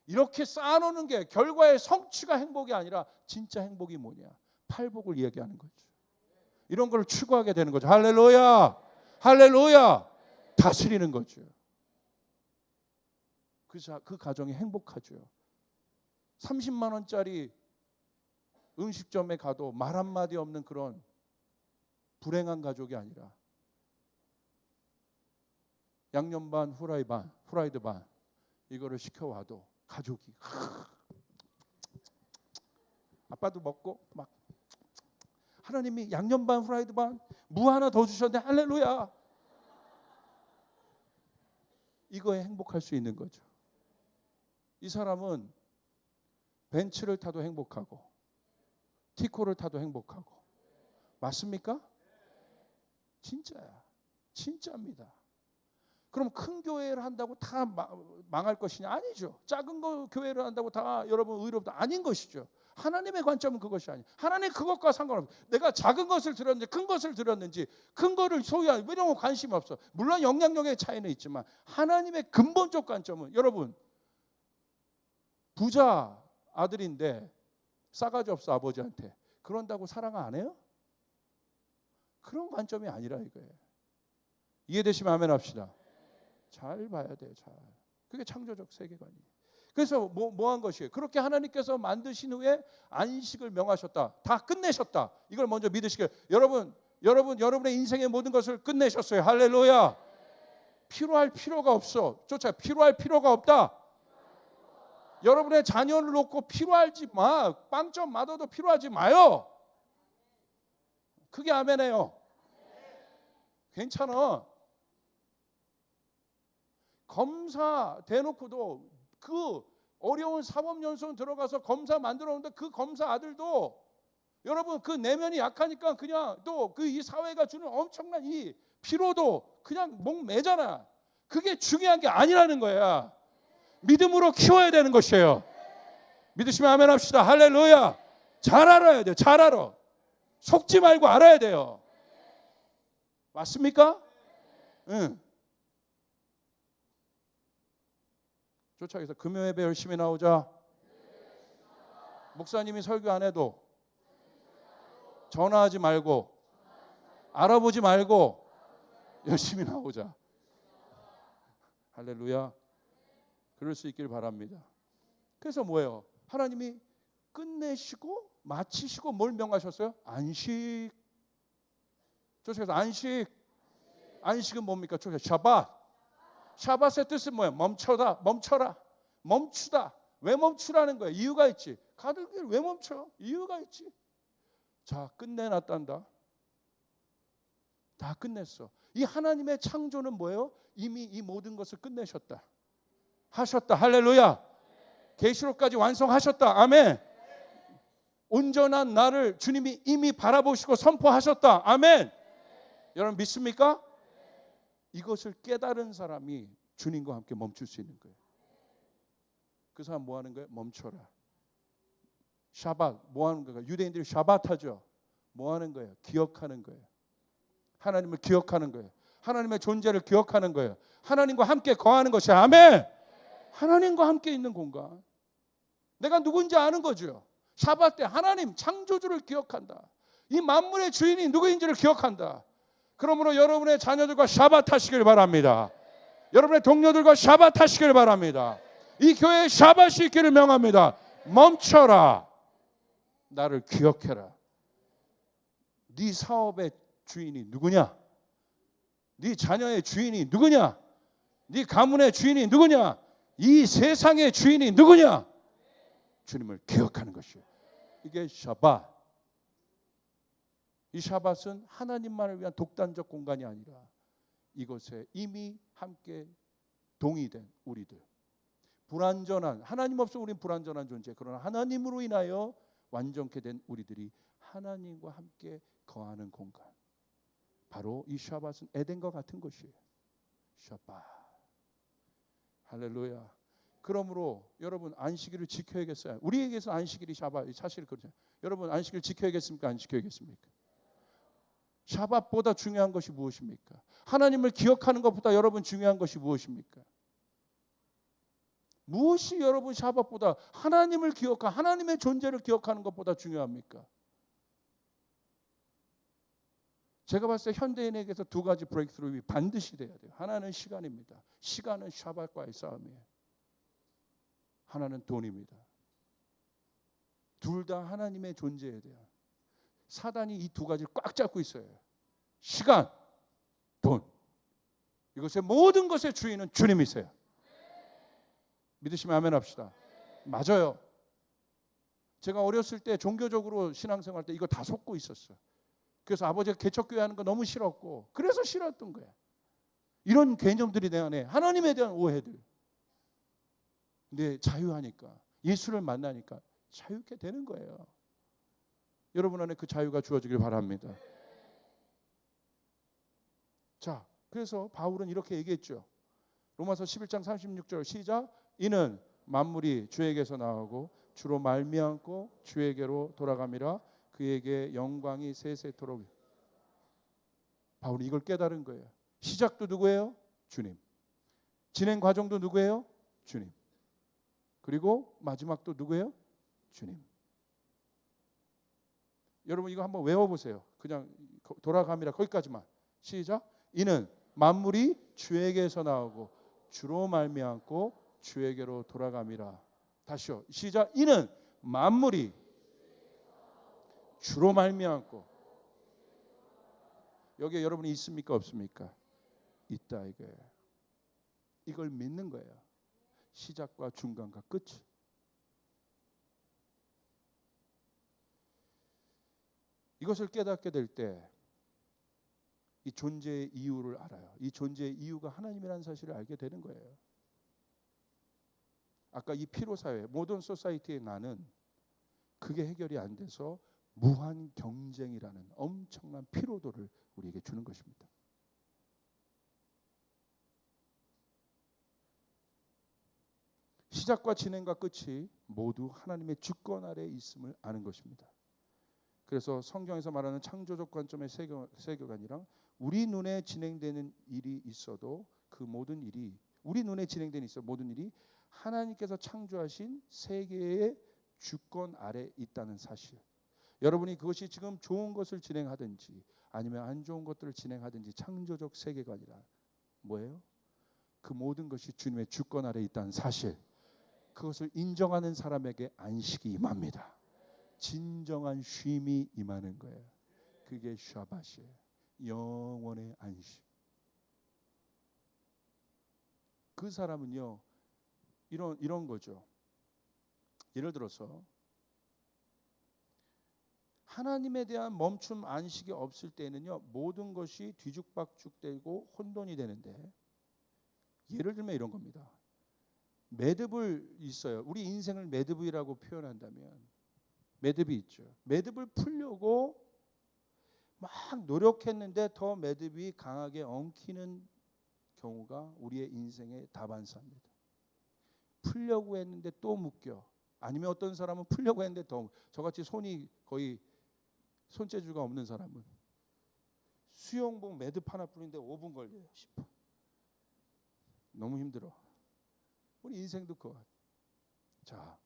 이렇게 쌓아놓는 게 결과의 성취가 행복이 아니라 진짜 행복이 뭐냐? 팔복을 이야기하는 거죠. 이런 걸 추구하게 되는 거죠. 할렐루야! 할렐루야! 다스리는 거죠. 그 가정이 행복하죠. 30만 원짜리 음식점에 가도 말 한마디 없는 그런 불행한 가족이 아니라 양념 반 후라이드 반 이거를 시켜와도 가족이 아빠도 먹고 막 하나님이 양념 반 후라이드 반 무 하나 더 주셨네. 할렐루야. 이거에 행복할 수 있는 거죠. 이 사람은 벤츠를 타도 행복하고 티코를 타도 행복하고. 맞습니까? 진짜야. 진짜입니다. 그럼 큰 교회를 한다고 다 망할 것이냐? 아니죠. 작은 거 교회를 한다고 다 여러분 의롭다? 아닌 것이죠. 하나님의 관점은 그것이 아니에요. 하나님 그것과 상관없어요. 내가 작은 것을 들었는지 큰 것을 들었는지 큰 거를 소유하는 이런 거 관심 없어. 물론 영향력의 차이는 있지만 하나님의 근본적 관점은, 여러분 부자 아들인데 싸가지 없어 아버지한테. 그런다고 사랑 안 해요? 그런 관점이 아니라 이거예요. 이해되시면 아멘 합시다. 잘 봐야 돼요. 잘. 그게 창조적 세계관이에요. 그래서 뭐 한 것이에요? 그렇게 하나님께서 만드신 후에 안식을 명하셨다. 다 끝내셨다. 이걸 먼저 믿으시길. 여러분의 인생의 모든 것을 끝내셨어요. 할렐루야. 필요할 필요가 없어. 쫓아 필요할 필요가 없다. 여러분의 자녀를 놓고 필요하지 마. 빵점 맞아도 필요하지 마요. 그게 아멘이에요. 괜찮아. 검사 대놓고도 그 어려운 사법연수원 들어가서 검사 만들어 놓는데 그 검사 아들도 여러분 그 내면이 약하니까 그냥 또 그 이 사회가 주는 엄청난 이 피로도 그냥 목매잖아. 그게 중요한 게 아니라는 거야. 믿음으로 키워야 되는 것이에요. 믿으시면 아멘 합시다. 할렐루야. 잘 알아야 돼요. 잘 알아. 속지 말고 알아야 돼요. 맞습니까? 응. 쫓아가서 금요 예배 열심히 나오자. 목사님이 설교 안 해도 전화하지 말고 알아보지 말고 열심히 나오자. 할렐루야. 그럴 수 있길 바랍니다. 그래서 뭐예요? 하나님이 끝내시고 마치시고 뭘 명하셨어요? 안식. 쫓아가서 안식. 안식은 뭡니까? 쫓아가서 샤밧. 샤밧의 뜻은 뭐예요? 멈춰라. 멈춰라. 멈추다. 왜 멈추라는 거예요? 이유가 있지. 가는 길 왜 멈춰? 이유가 있지. 자, 끝내놨단다. 다 끝냈어. 이 하나님의 창조는 뭐예요? 이미 이 모든 것을 끝내셨다. 하셨다. 할렐루야. 계시록까지 완성하셨다. 아멘. 온전한 나를 주님이 이미 바라보시고 선포하셨다. 아멘. 여러분 믿습니까? 이것을 깨달은 사람이 주님과 함께 멈출 수 있는 거예요. 그 사람 뭐 하는 거예요? 멈춰라. 샤밧 뭐 하는 거예요? 유대인들이 샤밧 하죠. 뭐 하는 거예요? 기억하는 거예요. 하나님을 기억하는 거예요. 하나님의 존재를 기억하는 거예요. 하나님과 함께 거하는 것이 아멘. 하나님과 함께 있는 공간. 내가 누군지 아는 거죠. 샤밧 때 하나님 창조주를 기억한다. 이 만물의 주인이 누구인지를 기억한다. 그러므로 여러분의 자녀들과 샤밧 하시길 바랍니다. 여러분의 동료들과 샤밧 하시길 바랍니다. 이 교회에 샤밧이 있기를 명합니다. 멈춰라. 나를 기억해라. 네 사업의 주인이 누구냐? 네 자녀의 주인이 누구냐? 네 가문의 주인이 누구냐? 이 세상의 주인이 누구냐? 주님을 기억하는 것이에요. 이게 샤밧. 이 샤밧은 하나님만을 위한 독단적 공간이 아니라 이곳에 이미 함께 동의된 우리들. 불완전한, 하나님 없으면 우리는 불완전한 존재. 그러나 하나님으로 인하여 완전케 된 우리들이 하나님과 함께 거하는 공간. 바로 이 샤밧은 에덴과 같은 것이에요. 샤밧. 할렐루야. 그러므로 여러분 안식일을 지켜야겠어요. 우리에게서 안식일이 샤밧, 사실 그렇죠. 여러분 안식일 지켜야겠습니까? 안 지켜야겠습니까? 샤밧보다 중요한 것이 무엇입니까? 하나님을 기억하는 것보다 여러분 중요한 것이 무엇입니까? 무엇이 여러분 샤밧보다 하나님을 기억하는, 하나님의 존재를 기억하는 것보다 중요합니까? 제가 봤을 때 현대인에게서 두 가지 브레이크스루가 반드시 돼야 돼요. 하나는 시간입니다. 시간은 샤밧과의 싸움이에요. 하나는 돈입니다. 둘 다 하나님의 존재에 대한. 사단이 이 두 가지를 꽉 잡고 있어요. 시간, 돈. 이것의 모든 것의 주인은 주님이세요. 믿으시면 아멘 합시다. 맞아요. 제가 어렸을 때 종교적으로 신앙생활 때 이거 다 속고 있었어요. 그래서 아버지가 개척교회 하는 거 너무 싫었고 그래서 싫었던 거야. 이런 개념들이 내 안에 하나님에 대한 오해들. 근데 자유하니까 예수를 만나니까 자유케 되는 거예요. 여러분 안에 그 자유가 주어지길 바랍니다. 자, 그래서 바울은 이렇게 얘기했죠. 로마서 11장 36절 시작. 이는 만물이 주에게서 나오고 주로 말미암고 주에게로 돌아감이라. 그에게 영광이 세세토록. 바울이 이걸 깨달은 거예요. 시작도 누구예요? 주님. 진행 과정도 누구예요? 주님. 그리고 마지막도 누구예요? 주님. 여러분 이거 한번 외워보세요. 그냥 돌아감이라 거기까지만. 시작. 이는 만물이 주에게서 나오고 주로 말미암고 주에게로 돌아감이라. 다시요. 시작. 이는 만물이 주로 말미암고. 여기에 여러분이 있습니까? 없습니까? 있다 이거예요. 이걸 믿는 거예요. 시작과 중간과 끝이. 이것을 깨닫게 될 때 이 존재의 이유를 알아요. 이 존재의 이유가 하나님이라는 사실을 알게 되는 거예요. 아까 이 피로 사회, 모던 소사이티의 나는 그게 해결이 안 돼서 무한 경쟁이라는 엄청난 피로도를 우리에게 주는 것입니다. 시작과 진행과 끝이 모두 하나님의 주권 아래에 있음을 아는 것입니다. 그래서 성경에서 말하는 창조적 관점의 세계관이랑 우리 눈에 진행되는 일이 있어도 그 모든 일이 우리 눈에 진행되는 모든 일이 하나님께서 창조하신 세계의 주권 아래에 있다는 사실. 여러분이 그것이 지금 좋은 것을 진행하든지 아니면 안 좋은 것들을 진행하든지 창조적 세계관이라 뭐예요? 그 모든 것이 주님의 주권 아래에 있다는 사실. 그것을 인정하는 사람에게 안식이 임합니다. 진정한 쉼이 임하는 거예요. 그게 샤밧이에요. 영원의 안식. 그 사람은요, 이런 거죠. 예를 들어서 하나님에 대한 멈춤 안식이 없을 때는요, 모든 것이 뒤죽박죽되고 혼돈이 되는데, 예를 들면 이런 겁니다. 매듭을 있어요. 우리 인생을 매듭이라고 표현한다면 매듭이 있죠. 매듭을 풀려고 막 노력했는데 더 매듭이 강하게 엉키는 경우가 우리의 인생의 다반사입니다. 풀려고 했는데 또 묶여. 아니면 어떤 사람은 풀려고 했는데 더 저같이 손이 거의 손재주가 없는 사람은 수영복 매듭 하나 풀리는데 5분 걸려요. 10분. 너무 힘들어. 우리 인생도 그거 같아요. 자,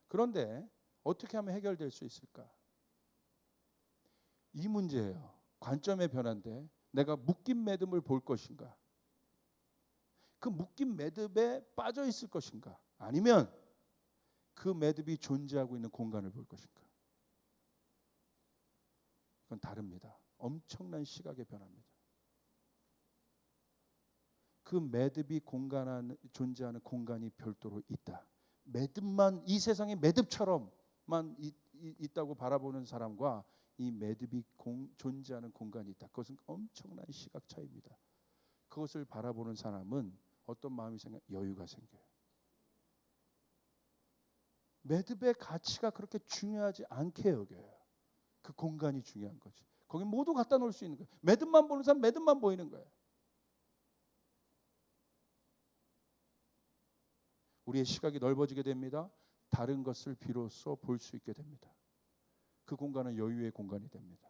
그런데 어떻게 하면 해결될 수 있을까? 이 문제예요. 관점의 변화인데 내가 묶인 매듭을 볼 것인가? 그 묶인 매듭에 빠져 있을 것인가? 아니면 그 매듭이 존재하고 있는 공간을 볼 것인가? 그건 다릅니다. 엄청난 시각의 변화입니다. 그 매듭이 존재하는 공간이 별도로 있다. 매듭만 이 세상의 매듭처럼만 있다고 바라보는 사람과 이 매듭이 존재하는 공간이 있다. 그것은 엄청난 시각 차이입니다. 그것을 바라보는 사람은 어떤 마음이 여유가 생겨요. 매듭의 가치가 그렇게 중요하지 않게 여겨요. 그 공간이 중요한 거지. 거기 모두 갖다 놓을 수 있는 거예요. 매듭만 보는 사람 매듭만 보이는 거예요. 우리의 시각이 넓어지게 됩니다. 다른 것을 비로소 볼 수 있게 됩니다. 그 공간은 여유의 공간이 됩니다.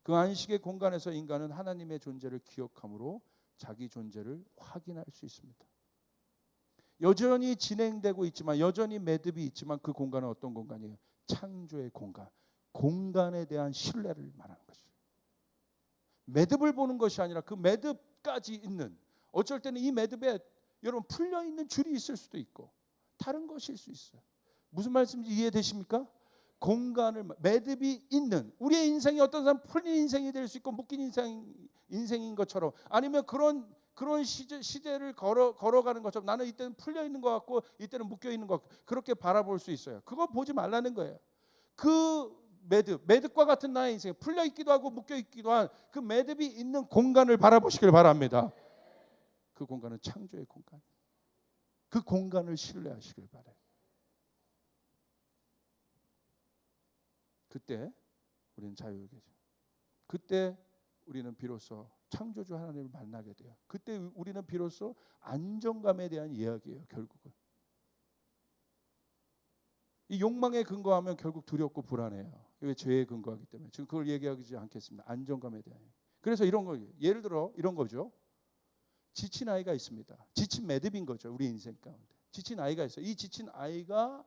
그 안식의 공간에서 인간은 하나님의 존재를 기억함으로 자기 존재를 확인할 수 있습니다. 여전히 진행되고 있지만 여전히 매듭이 있지만 그 공간은 어떤 공간이에요? 창조의 공간. 공간에 대한 신뢰를 말하는 것이죠. 매듭을 보는 것이 아니라 그 매듭까지 있는, 어쩔 때는 이 매듭에 여러분 풀려 있는 줄이 있을 수도 있고 다른 것일 수 있어요. 무슨 말씀인지 이해되십니까? 공간을, 매듭이 있는, 우리의 인생이 어떤 사람 풀린 인생이 될 수 있고 묶인 인생인 것처럼, 아니면 그런 시대를 걸어가는 것처럼 나는 이때는 풀려 있는 것 같고 이때는 묶여 있는 것 같고 그렇게 바라볼 수 있어요. 그거 보지 말라는 거예요. 그 매듭과 같은 나의 인생, 풀려 있기도 하고 묶여 있기도 한 그 매듭이 있는 공간을 바라보시길 바랍니다. 그 공간은 창조의 공간. 그 공간을 신뢰하시길 바라요. 그때 우리는 자유하게죠. 그때 우리는 비로소 창조주 하나님을 만나게 돼요. 그때 우리는 비로소 안정감에 대한 이야기예요. 결국은 이 욕망에 근거하면 결국 두렵고 불안해요. 왜? 죄에 근거하기 때문에. 지금 그걸 얘기하지 않겠습니다. 안정감에 대한. 그래서 이런 거, 예를 들어 이런 거죠. 지친 아이가 있습니다. 지친 매듭인 거죠. 우리 인생 가운데 지친 아이가 있어요. 이 지친 아이가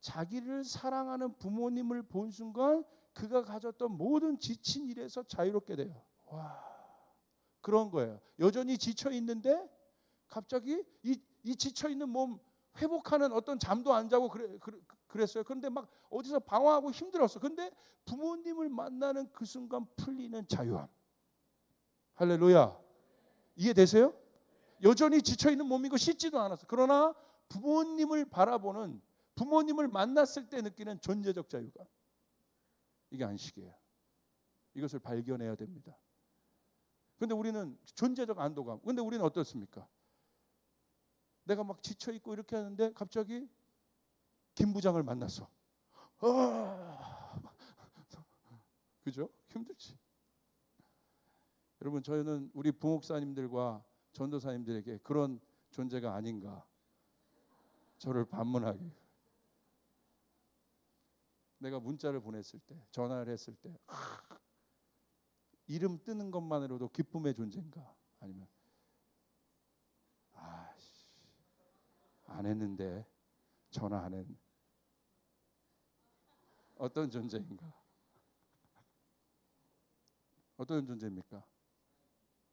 자기를 사랑하는 부모님을 본 순간 그가 가졌던 모든 지친 일에서 자유롭게 돼요. 와, 그런 거예요. 여전히 지쳐 있는데 갑자기 이 지쳐 있는 몸 회복하는, 어떤 잠도 안 자고 그랬어요. 그런데 막 어디서 방황하고 힘들었어. 그런데 부모님을 만나는 그 순간 풀리는 자유함. 할렐루야. 이해되세요? 여전히 지쳐 있는 몸이고 씻지도 않았어. 그러나 부모님을 바라보는, 부모님을 만났을 때 느끼는 존재적 자유가, 이게 안식이에요. 이것을 발견해야 됩니다. 근데 우리는 존재적 안도감. 근데 우리는 어떻습니까? 내가 막 지쳐 있고 이렇게 하는데 갑자기 김 부장을 만났어. 그죠? 힘들지. 여러분, 저희는 우리 부목사님들과 전도사님들에게 그런 존재가 아닌가. 저를 반문하기. 내가 문자를 보냈을 때, 전화를 했을 때, 이름 뜨는 것만으로도 기쁨의 존재인가? 아니면 안 했는데 전화 안 했는데 어떤 존재인가? 어떤 존재입니까?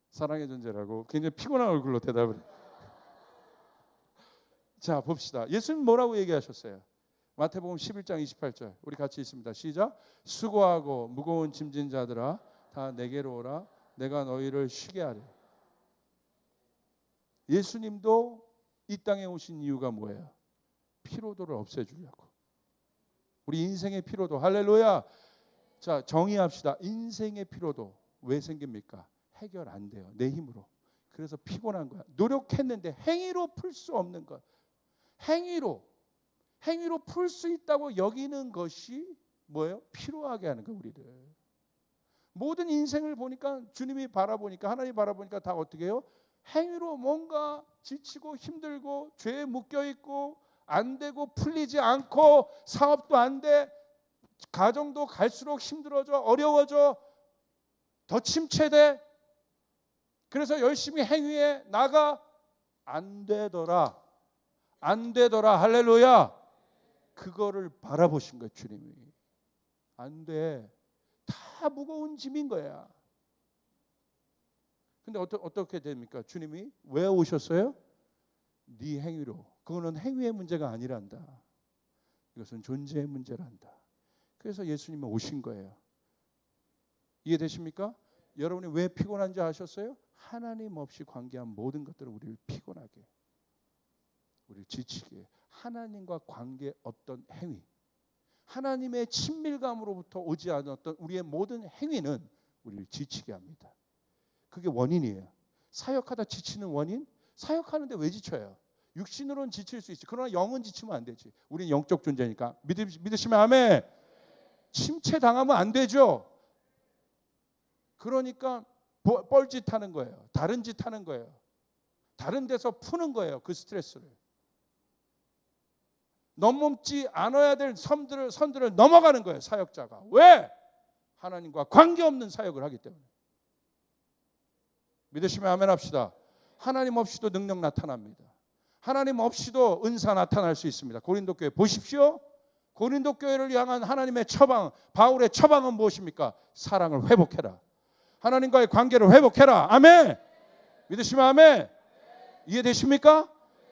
사랑의 존재라고 굉장히 피곤한 얼굴로 대답을 해요. 자, 봅시다. 예수님 뭐라고 얘기하셨어요? 마태복음 11장 28절 우리 같이 있습니다. 시작. 수고하고 무거운 짐진 자들아 다 내게로 오라. 내가 너희를 쉬게 하리. 예수님도 이 땅에 오신 이유가 뭐예요? 피로도를 없애주려고. 우리 인생의 피로도. 할렐루야. 자, 정의합시다. 인생의 피로도 왜 생깁니까? 해결 안 돼요. 내 힘으로. 그래서 피곤한 거야. 노력했는데 행위로 풀 수 없는 것. 행위로 풀 수 있다고 여기는 것이 뭐예요? 피로하게 하는 거. 우리를 모든 인생을 보니까 주님이 바라보니까 하나님 바라보니까 다 어떻게 해요? 행위로 뭔가 지치고 힘들고 죄에 묶여 있고 안 되고 풀리지 않고 사업도 안 돼. 가정도 갈수록 힘들어져. 어려워져. 더 침체돼. 그래서 열심히 행위에 나가. 안 되더라. 할렐루야. 그거를 바라보신 거예요. 주님이. 안 돼. 다 무거운 짐인 거야. 근데 어떻게 됩니까? 주님이 왜 오셨어요? 네 행위로. 그거는 행위의 문제가 아니란다. 이것은 존재의 문제란다. 그래서 예수님은 오신 거예요. 이해되십니까? 여러분이 왜 피곤한지 아셨어요? 하나님 없이 관계한 모든 것들은 우리를 피곤하게, 우리를 지치게, 하나님과 관계 없던 행위, 하나님의 친밀감으로부터 오지 않았던 우리의 모든 행위는 우리를 지치게 합니다. 그게 원인이에요. 사역하다 지치는 원인? 사역하는데 왜 지쳐요? 육신으로는 지칠 수 있지. 그러나 영은 지치면 안 되지. 우리는 영적 존재니까. 믿으시면 아멘. 침체당하면 안 되죠. 그러니까 뻘짓 하는 거예요. 다른 짓 하는 거예요. 다른 데서 푸는 거예요. 그 스트레스를. 넘지 않아야 될 선들을 넘어가는 거예요. 사역자가. 왜? 하나님과 관계없는 사역을 하기 때문에. 믿으시면 아멘 합시다. 하나님 없이도 능력 나타납니다. 하나님 없이도 은사 나타날 수 있습니다. 고린도 교회 보십시오. 고린도 교회를 향한 하나님의 처방, 바울의 처방은 무엇입니까? 사랑을 회복해라. 하나님과의 관계를 회복해라. 아멘. 믿으시면 아멘. 이해되십니까?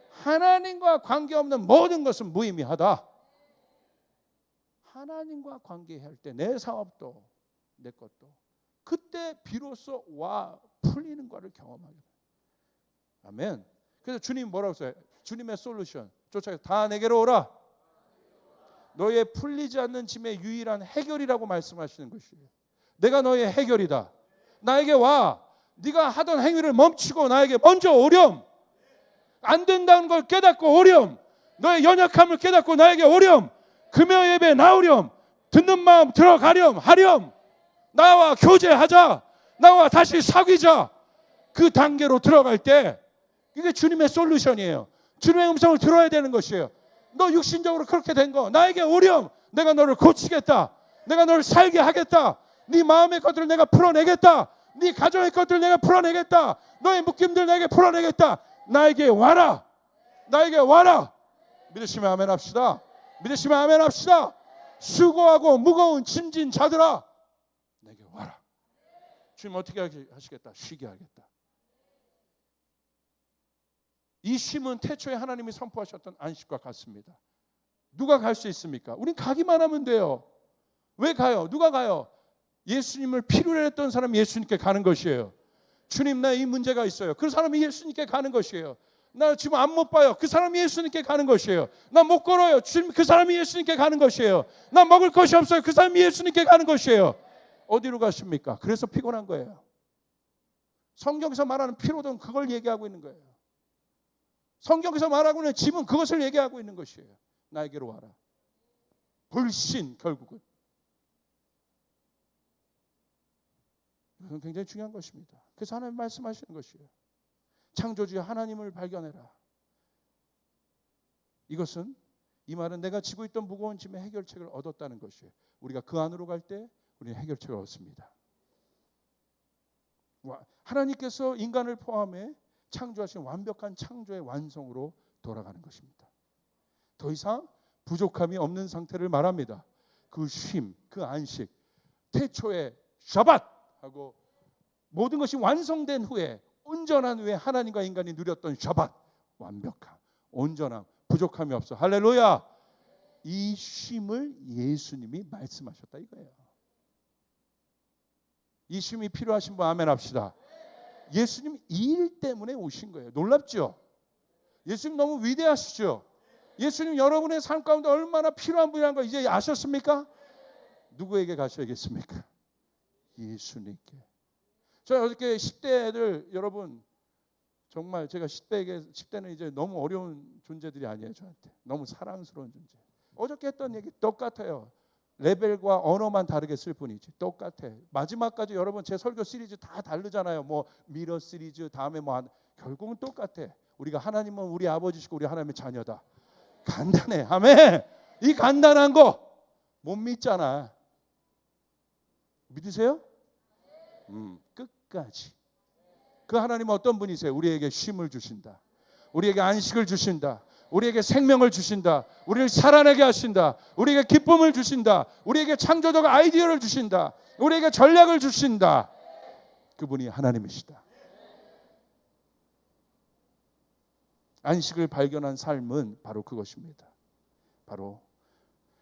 하나님과 관계없는 모든 것은 무의미하다. 하나님과 관계할 때 내 사업도 내 것도 그때 비로소 풀리는 것을 경험하게 돼요. 아멘. 그래서 주님 뭐라고 써요? 주님의 솔루션 쫓아서 다 내게로 오라. 너의 풀리지 않는 짐의 유일한 해결이라고 말씀하시는 것이에요. 내가 너의 해결이다. 나에게 와. 네가 하던 행위를 멈추고 나에게 먼저 오렴. 안 된다는 걸 깨닫고 오렴. 너의 연약함을 깨닫고 나에게 오렴. 금요 예배에 나오렴. 듣는 마음 들어가렴. 하렴. 나와 교제하자. 나와 다시 사귀자. 그 단계로 들어갈 때 이게 주님의 솔루션이에요. 주님의 음성을 들어야 되는 것이에요. 너 육신적으로 그렇게 된 거 나에게 오렴. 내가 너를 고치겠다. 내가 너를 살게 하겠다. 네 마음의 것들을 내가 풀어내겠다. 네 가정의 것들을 내가 풀어내겠다. 너의 묶임들 내게 풀어내겠다. 나에게 와라. 나에게 와라. 믿으시면 아멘 합시다. 믿으시면 아멘 합시다. 수고하고 무거운 짐진 자들아 내게 와라. 주님 어떻게 하시겠다? 쉬게 하겠다. 이 쉼은 태초에 하나님이 선포하셨던 안식과 같습니다. 누가 갈 수 있습니까? 우린 가기만 하면 돼요. 왜 가요? 누가 가요? 예수님을 필요로 했던 사람이 예수님께 가는 것이에요. 주님 나 이 문제가 있어요. 그 사람이 예수님께 가는 것이에요. 나 지금 안 못 봐요. 그 사람이 예수님께 가는 것이에요. 나 못 걸어요. 주님 그 사람이 예수님께 가는 것이에요. 나 먹을 것이 없어요. 그 사람이 예수님께 가는 것이에요. 어디로 가십니까? 그래서 피곤한 거예요. 성경에서 말하는 피로도는 그걸 얘기하고 있는 거예요. 성경에서 말하고 있는 짐은 그것을 얘기하고 있는 것이에요. 나에게로 와라. 불신, 결국은. 이건 굉장히 중요한 것입니다. 그래서 하나님 말씀하시는 것이에요. 창조주의 하나님을 발견해라. 이것은, 이 말은 내가 지고 있던 무거운 짐의 해결책을 얻었다는 것이에요. 우리가 그 안으로 갈 때 우리는 해결책을 얻습니다. 하나님께서 인간을 포함해 창조하신 완벽한 창조의 완성으로 돌아가는 것입니다. 더 이상 부족함이 없는 상태를 말합니다. 그 쉼, 그 안식, 태초의 샤밧하고 모든 것이 완성된 후에, 온전한 후에 하나님과 인간이 누렸던 샤밧, 완벽함, 온전함, 부족함이 없어. 할렐루야. 이 쉼을 예수님이 말씀하셨다 이거예요. 이 쉼이 필요하신 분 아멘 합시다. 예수님 이 일 때문에 오신 거예요. 놀랍죠? 예수님 너무 위대하시죠? 예수님 여러분의 삶 가운데 얼마나 필요한 분이라는 거 이제 아셨습니까? 누구에게 가셔야겠습니까? 예수님께. 저 어저께 10대 애들 여러분, 정말 제가 10대는 이제 너무 어려운 존재들이 아니에요. 저한테 너무 사랑스러운 존재. 어저께 했던 얘기 똑같아요. 레벨과 언어만 다르게 쓸 뿐이지 똑같아. 마지막까지 여러분 제 설교 시리즈 다 다르잖아요. 뭐 미러 시리즈 다음에 뭐 결국은 똑같아. 우리가 하나님은 우리 아버지시고 우리 하나님의 자녀다. 간단해. 아멘. 이 간단한 거 못 믿잖아. 믿으세요? 끝까지. 그 하나님은 어떤 분이세요? 우리에게 쉼을 주신다. 우리에게 안식을 주신다. 우리에게 생명을 주신다. 우리를 살아내게 하신다. 우리에게 기쁨을 주신다. 우리에게 창조적 아이디어를 주신다. 우리에게 전략을 주신다. 그분이 하나님이시다. 안식을 발견한 삶은 바로 그것입니다. 바로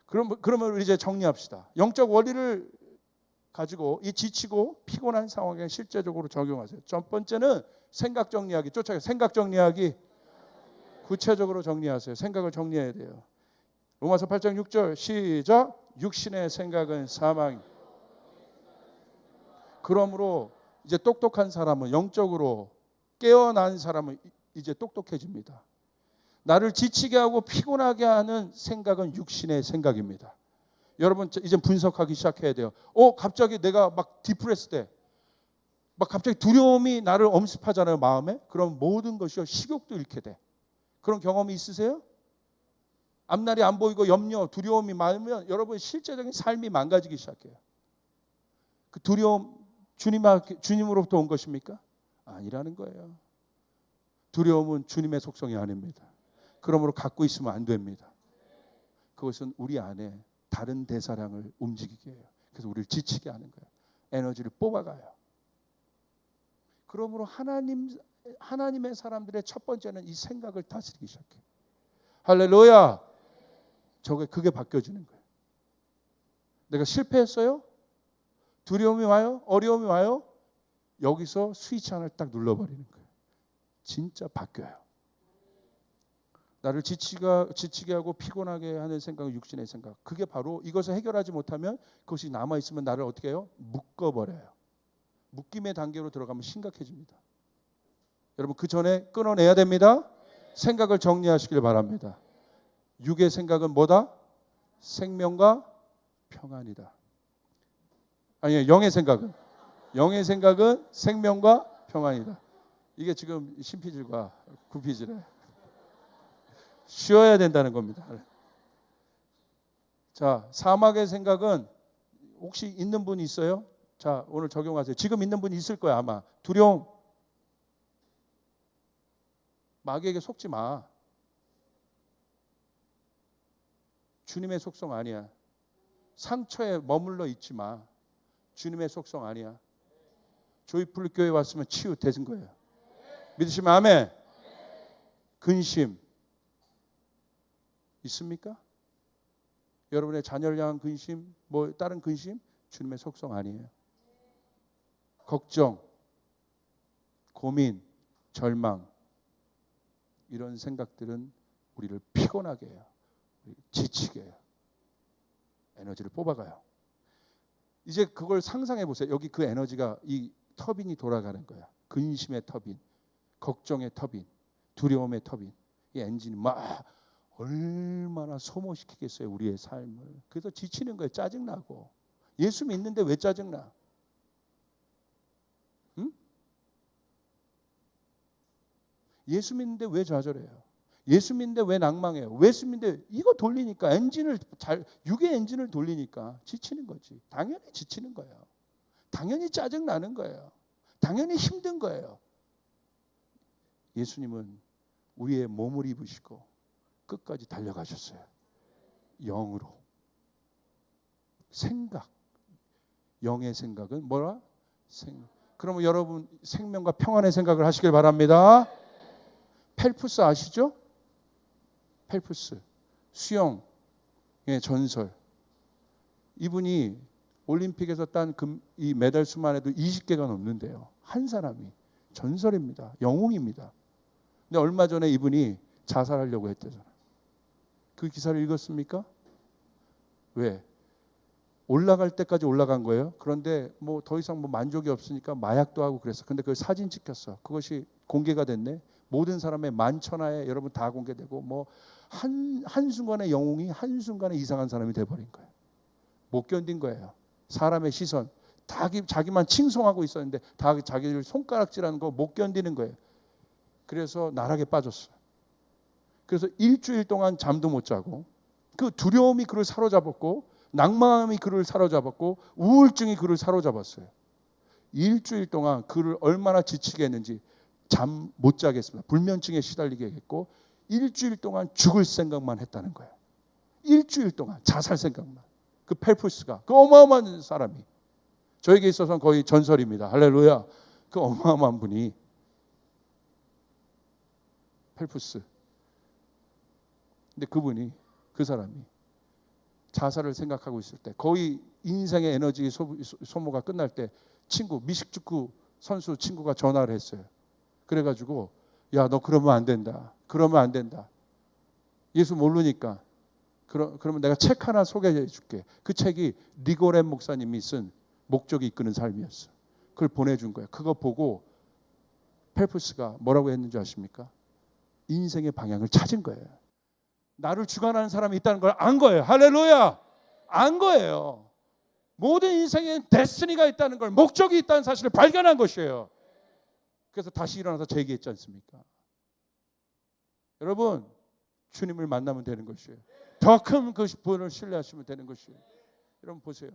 그러면 이제 정리합시다. 영적 원리를 가지고 이 지치고 피곤한 상황에 실제적으로 적용하세요. 첫 번째는 생각 정리하기. 쫓아가요. 생각 정리하기. 구체적으로 정리하세요. 생각을 정리해야 돼요. 로마서 8장 6절 시작. 육신의 생각은 사망. 그러므로 이제 똑똑한 사람은, 영적으로 깨어난 사람은 이제 똑똑해집니다. 나를 지치게 하고 피곤하게 하는 생각은 육신의 생각입니다. 여러분 이제 분석하기 시작해야 돼요. 갑자기 내가 막 디프레스 돼. 막 갑자기 두려움이 나를 엄습하잖아요, 마음에. 그럼 모든 것이 식욕도 잃게 돼. 그런 경험이 있으세요? 앞날이 안 보이고 염려, 두려움이 많으면 여러분 실제적인 삶이 망가지기 시작해요. 그 두려움 주님으로부터 온 것입니까? 아니라는 거예요. 두려움은 주님의 속성이 아닙니다. 그러므로 갖고 있으면 안 됩니다. 그것은 우리 안에 다른 대사량을 움직이게 해요. 그래서 우리를 지치게 하는 거예요. 에너지를 뽑아가요. 그러므로 하나님의 사람들의 첫 번째는 이 생각을 다스리기 시작해요. 할렐루야. 그게 바뀌어지는 거예요. 내가 실패했어요? 두려움이 와요? 어려움이 와요? 여기서 스위치 하나를 딱 눌러버리는 거예요. 진짜 바뀌어요. 나를 지치게 하고 피곤하게 하는 생각은 육신의 생각. 그게 바로 이것을 해결하지 못하면 그것이 남아있으면 나를 어떻게 해요? 묶어버려요. 묶임의 단계로 들어가면 심각해집니다. 여러분 그 전에 끊어내야 됩니다. 생각을 정리하시길 바랍니다. 육의 생각은 뭐다? 생명과 평안이다. 아니, 영의 생각은 생명과 평안이다. 이게 지금 신피질과 구피질에 쉬어야 된다는 겁니다. 자, 사막의 생각은 혹시 있는 분 있어요? 자, 오늘 적용하세요. 지금 있는 분 있을 거야 아마. 두려움. 마귀에게 속지 마. 주님의 속성 아니야. 상처에 머물러 있지 마. 주님의 속성 아니야. 조이풀 교회 왔으면 치유되는 거예요. 믿으시면 아멘. 근심 있습니까? 여러분의 자녀를 향한 근심, 뭐 다른 근심, 주님의 속성 아니에요. 걱정, 고민, 절망, 이런 생각들은 우리를 피곤하게 해요. 지치게 해요. 에너지를 뽑아가요. 이제 그걸 상상해 보세요. 여기 그 에너지가 이 터빈이 돌아가는 거야. 근심의 터빈, 걱정의 터빈, 두려움의 터빈. 이 엔진이 막 얼마나 소모시키겠어요, 우리의 삶을. 그래서 지치는 거예요. 짜증나고. 예수 믿는데 왜 짜증나? 응? 예수 믿는데 왜 좌절해요? 예수 믿는데 왜 낭망해요? 예수 믿는데 이거 돌리니까 육의 엔진을 돌리니까 지치는 거지. 당연히 지치는 거예요. 당연히 짜증나는 거예요. 당연히 힘든 거예요. 예수님은 우리의 몸을 입으시고 끝까지 달려가셨어요. 영으로. 생각. 영의 생각은 뭐라? 그러면 여러분 생명과 평안의 생각을 하시길 바랍니다. 펠프스 아시죠? 펠프스. 수영의 전설. 이분이 올림픽에서 딴 이 메달 수만 해도 20개가 넘는데요. 한 사람이. 전설입니다. 영웅입니다. 근데 얼마 전에 이분이 자살하려고 했대잖아요. 그 기사를 읽었습니까? 왜? 올라갈 때까지 올라간 거예요. 그런데 뭐 더 이상 뭐 만족이 없으니까 마약도 하고 그랬어. 근데 그 사진 찍혔어. 그것이 공개가 됐네. 모든 사람의 만천하에 여러분 다 공개되고 뭐 한순간에 영웅이 한순간에 이상한 사람이 돼버린 거예요. 못 견딘 거예요. 사람의 시선. 자기만 칭송하고 있었는데 다 자기를 손가락질하는 거 못 견디는 거예요. 그래서 나락에 빠졌어요. 그래서 일주일 동안 잠도 못 자고 그 두려움이 그를 사로잡았고 낭만이 그를 사로잡았고 우울증이 그를 사로잡았어요. 일주일 동안 그를 얼마나 지치게 했는지 잠 못 자게 했습니다. 불면증에 시달리게 했고 일주일 동안 죽을 생각만 했다는 거예요. 일주일 동안 자살 생각만. 그 펠프스가 그 어마어마한 사람이 저에게 있어서는 거의 전설입니다. 할렐루야. 그 어마어마한 분이 펠프스. 근데 그분이 그 사람이 자살을 생각하고 있을 때 거의 인생의 에너지 소모가 끝날 때 친구 미식축구 선수 친구가 전화를 했어요. 그래가지고 야 너 그러면 안 된다. 그러면 안 된다. 예수 모르니까 그러면 내가 책 하나 소개해 줄게. 그 책이 리고렌 목사님이 쓴 목적이 이끄는 삶이었어. 그걸 보내준 거예요. 그거 보고 펠프스가 뭐라고 했는지 아십니까? 인생의 방향을 찾은 거예요. 나를 주관하는 사람이 있다는 걸 안 거예요. 할렐루야. 안 거예요. 모든 인생에 데스티니가 있다는 걸, 목적이 있다는 사실을 발견한 것이에요. 그래서 다시 일어나서 제기했지 않습니까? 여러분 주님을 만나면 되는 것이에요. 더 큰 그 분을 신뢰하시면 되는 것이에요. 여러분 보세요.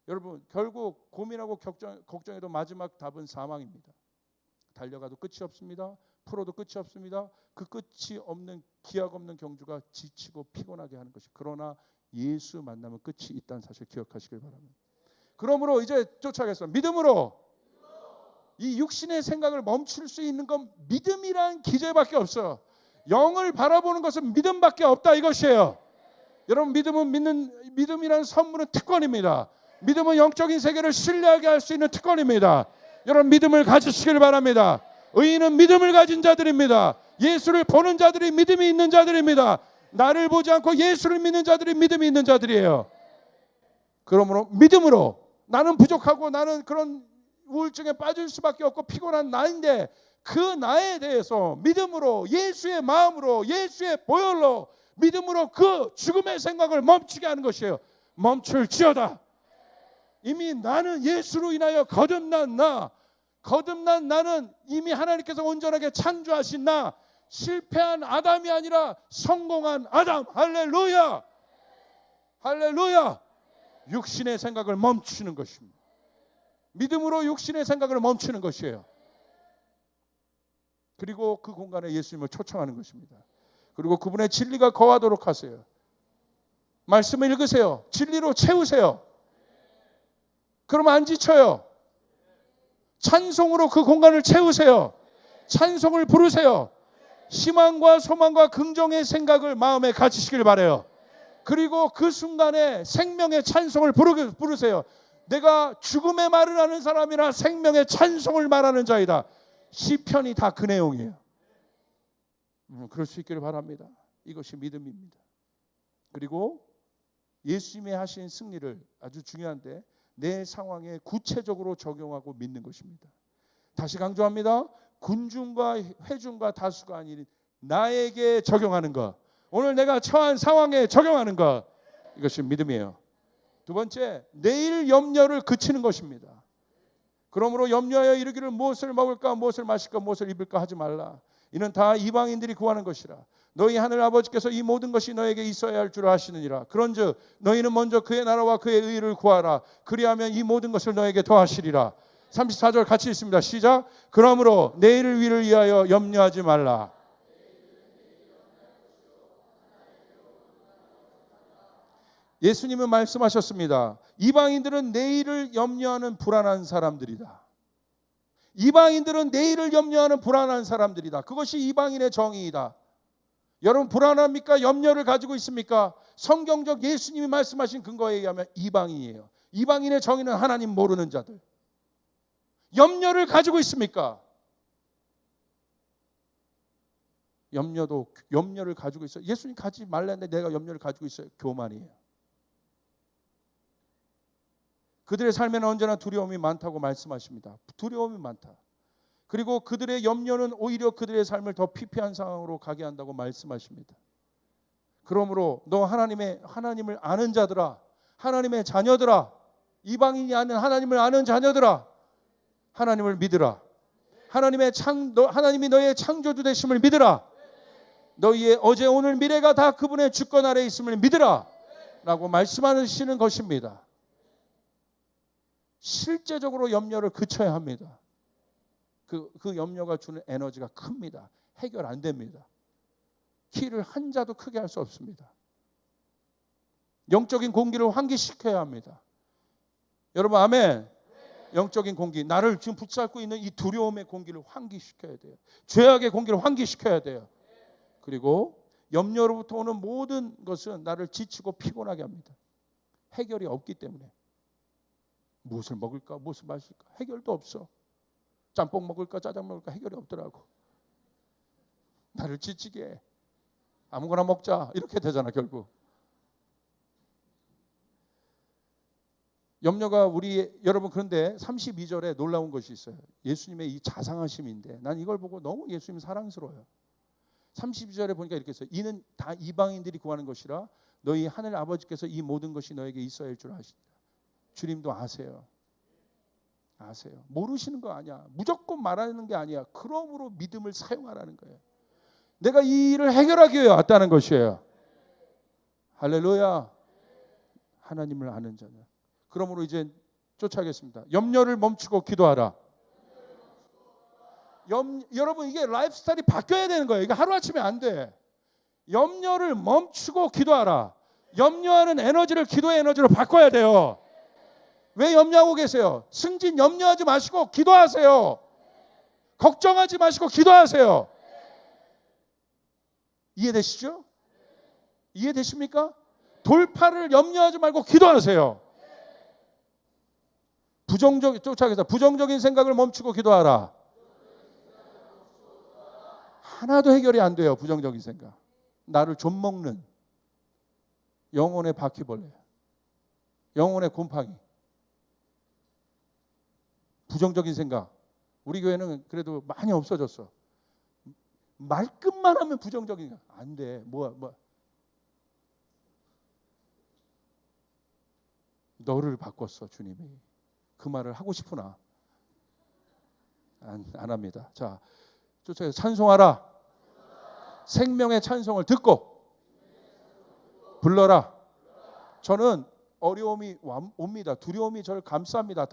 여러분 결국 고민하고 걱정해도 마지막 답은 사망입니다. 달려가도 끝이 없습니다. 풀어도 끝이 없습니다. 그 끝이 없는 기약 없는 경주가 지치고 피곤하게 하는 것이. 그러나 예수 만나면 끝이 있다는 사실 기억하시길 바랍니다. 그러므로 이제 쫓아가겠습니다. 믿음으로 이 육신의 생각을 멈출 수 있는 건 믿음이란 기제밖에 없어요. 영을 바라보는 것은 믿음밖에 없다 이것이에요. 여러분 믿음이라는 선물은 특권입니다. 믿음은 영적인 세계를 신뢰하게 할 수 있는 특권입니다. 여러분 믿음을 가지시길 바랍니다. 의인은 믿음을 가진 자들입니다. 예수를 보는 자들이 믿음이 있는 자들입니다. 나를 보지 않고 예수를 믿는 자들이 믿음이 있는 자들이에요. 그러므로 믿음으로 나는 부족하고 나는 그런 우울증에 빠질 수밖에 없고 피곤한 나인데 그 나에 대해서 믿음으로 예수의 마음으로 예수의 보혈로 믿음으로 그 죽음의 생각을 멈추게 하는 것이에요. 멈출지어다. 이미 나는 예수로 인하여 거듭난 나는 이미 하나님께서 온전하게 창조하신 나, 실패한 아담이 아니라 성공한 아담. 할렐루야. 할렐루야. 육신의 생각을 멈추는 것입니다. 믿음으로 육신의 생각을 멈추는 것이에요. 그리고 그 공간에 예수님을 초청하는 것입니다. 그리고 그분의 진리가 거하도록 하세요. 말씀을 읽으세요. 진리로 채우세요. 그러면 안 지쳐요. 찬송으로 그 공간을 채우세요. 찬송을 부르세요. 희망과 소망과 긍정의 생각을 마음에 가지시길 바라요. 그리고 그 순간에 생명의 찬송을 부르세요. 내가 죽음의 말을 하는 사람이라 생명의 찬송을 말하는 자이다. 시편이 다 그 내용이에요. 그럴 수 있기를 바랍니다. 이것이 믿음입니다. 그리고 예수님이 하신 승리를 아주 중요한데 내 상황에 구체적으로 적용하고 믿는 것입니다. 다시 강조합니다. 군중과 회중과 다수가 아닌 나에게 적용하는 것, 오늘 내가 처한 상황에 적용하는 것, 이것이 믿음이에요. 두 번째, 내일 염려를 그치는 것입니다. 그러므로 염려하여 이르기를 무엇을 먹을까 무엇을 마실까 무엇을 입을까 하지 말라. 이는 다 이방인들이 구하는 것이라. 너희 하늘 아버지께서 이 모든 것이 너에게 있어야 할 줄 아시느니라. 그런즉 너희는 먼저 그의 나라와 그의 의를 구하라. 그리하면 이 모든 것을 너에게 더하시리라. 34절 같이 읽습니다. 시작. 그러므로 내일을 위하여 염려하지 말라. 예수님은 말씀하셨습니다. 이방인들은 내일을 염려하는 불안한 사람들이다. 이방인들은 내일을 염려하는 불안한 사람들이다. 그것이 이방인의 정의이다. 여러분 불안합니까? 염려를 가지고 있습니까? 성경적 예수님이 말씀하신 근거에 의하면 이방인이에요. 이방인의 정의는 하나님 모르는 자들. 염려를 가지고 있습니까? 염려를 가지고 있어요. 예수님 가지 말라는데 내가 염려를 가지고 있어요. 교만이에요. 그들의 삶에는 언제나 두려움이 많다고 말씀하십니다. 두려움이 많다. 그리고 그들의 염려는 오히려 그들의 삶을 더 피폐한 상황으로 가게 한다고 말씀하십니다. 그러므로 너 하나님을 아는 자들아, 하나님의 자녀들아, 이방인이 아는 하나님을 아는 자녀들아, 하나님을 믿으라. 하나님이 너희의 창조주 되심을 믿으라. 너희의 어제 오늘 미래가 다 그분의 주권 아래에 있음을 믿으라 라고 말씀하시는 것입니다. 실제적으로 염려를 그쳐야 합니다. 그 염려가 주는 에너지가 큽니다. 해결 안 됩니다. 키를 한 자도 크게 할 수 없습니다. 영적인 공기를 환기시켜야 합니다. 여러분 아멘. 영적인 공기, 나를 지금 붙잡고 있는 이 두려움의 공기를 환기시켜야 돼요. 죄악의 공기를 환기시켜야 돼요. 그리고 염려로부터 오는 모든 것은 나를 지치고 피곤하게 합니다. 해결이 없기 때문에. 무엇을 먹을까 무엇을 마실까 해결도 없어. 짬뽕 먹을까 짜장 먹을까 해결이 없더라고. 나를 지치게 해. 아무거나 먹자 이렇게 되잖아 결국. 염려가 여러분 그런데 32절에 놀라운 것이 있어요. 예수님의 이 자상하심인데 난 이걸 보고 너무 예수님 사랑스러워요. 32절에 보니까 이렇게 써요. 이는 다 이방인들이 구하는 것이라 너희 하늘 아버지께서 이 모든 것이 너에게 있어야 할 줄 아십니다. 주님도 아세요. 모르시는 거 아니야. 무조건 말하는 게 아니야. 그러므로 믿음을 사용하라는 거예요. 내가 이 일을 해결하기 위해 왔다는 것이에요. 할렐루야. 하나님을 아는 자는. 그러므로 이제 쫓아가겠습니다. 염려를 멈추고 기도하라. 여러분 이게 라이프 스타일이 바뀌어야 되는 거예요. 이게 하루아침에 안 돼. 염려를 멈추고 기도하라. 염려하는 에너지를 기도의 에너지로 바꿔야 돼요. 왜 염려하고 계세요? 승진 염려하지 마시고 기도하세요. 걱정하지 마시고 기도하세요. 이해되시죠? 이해되십니까? 돌파를 염려하지 말고 기도하세요. 부정적인 생각을 멈추고 기도하라. 하나도 해결이 안 돼요. 부정적인 생각. 나를 좀먹는 영혼의 바퀴벌레, 영혼의 곰팡이. 부정적인 생각. 우리 교회는 그래도 많이 없어졌어. 말끝만 하면 부정적인 생각. 안 돼. 너를 바꿨어 주님이. 그 말을 하고 싶으나 안 합니다. 자, 쫓아서 찬송하라. 생명의 찬송을 듣고 불러라. 저는 어려움이 옵니다. 두려움이 저를 감쌉니다.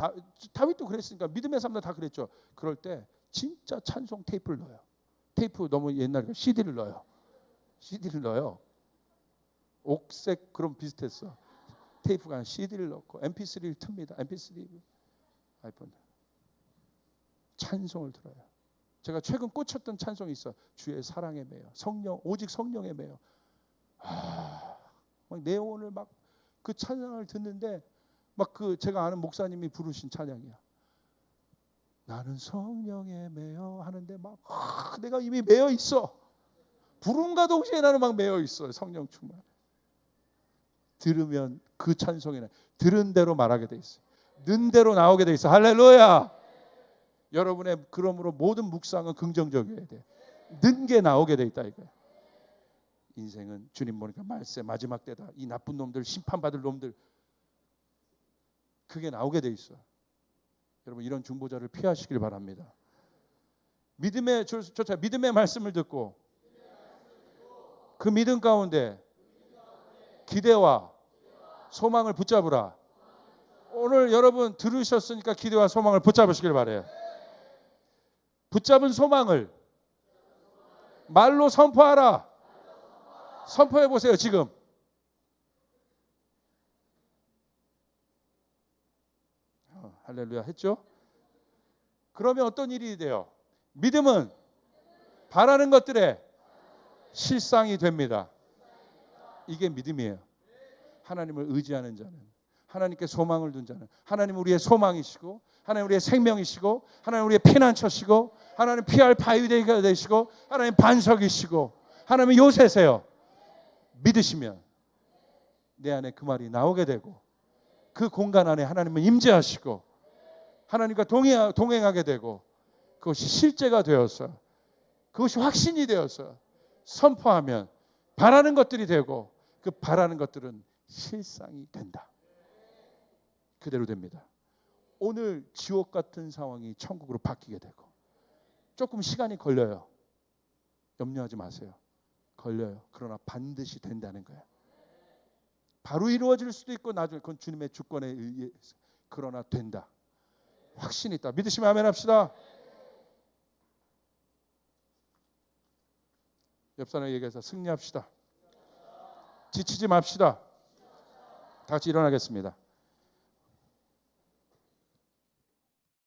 다윗도 그랬으니까 믿음의 사람들 다 그랬죠. 그럴 때 진짜 찬송 테이프를 넣어요. 테이프 너무 옛날에 CD를 넣어요. 옥색 그런 비슷했어. 테이프가 아니라 CD를 넣고 MP3를 틉니다. MP3 아이폰. 찬송을 들어요. 제가 최근 꽂혔던 찬송이 있어. 주의 사랑에 매여. 오직 성령에 매여. 막 내 영혼을 막 그 찬양을 듣는데 막 제가 아는 목사님이 부르신 찬양이야. 나는 성령에 매여 하는데 막 내가 이미 매여 있어. 부름과 동시에 나는 막 매여 있어. 성령 충만. 들으면 그 찬송에는 들은 대로 말하게 돼 있어. 는 대로 나오게 돼 있어. 할렐루야. 여러분의 그러므로 모든 묵상은 긍정적이어야 돼. 는 게 나오게 돼 있다 이거야. 인생은 주님 보니까 말세 마지막 때다. 이 나쁜 놈들, 심판받을 놈들, 그게 나오게 돼 있어. 여러분 이런 중보자를 피하시길 바랍니다. 믿음의 말씀을 듣고 그 믿음 가운데 기대와 소망을 붙잡으라. 오늘 여러분 들으셨으니까 기대와 소망을 붙잡으시길 바래요. 붙잡은 소망을 말로 선포하라. 선포해 보세요. 지금 할렐루야 했죠? 그러면 어떤 일이 돼요? 믿음은 바라는 것들의 실상이 됩니다. 이게 믿음이에요. 하나님을 의지하는 자는, 하나님께 소망을 둔 자는, 하나님 우리의 소망이시고, 하나님 우리의 생명이시고, 하나님 우리의 피난처시고, 하나님 피할 바위가 되시고, 하나님 반석이시고, 하나님은 요새세요. 믿으시면 내 안에 그 말이 나오게 되고, 그 공간 안에 하나님은 임재하시고, 하나님과 동행하게 되고, 그것이 실제가 되어서, 그것이 확신이 되어서 선포하면 바라는 것들이 되고, 그 바라는 것들은 실상이 된다. 그대로 됩니다. 오늘 지옥 같은 상황이 천국으로 바뀌게 되고, 조금 시간이 걸려요. 염려하지 마세요. 걸려요. 그러나 반드시 된다는 거예요. 바로 이루어질 수도 있고 나중에 그건 주님의 주권에 의해서, 그러나 된다. 확신이 있다. 믿으시면 아멘 합시다. 옆 사람에게 얘기해서 승리합시다. 지치지 맙시다. 다 같이 일어나겠습니다.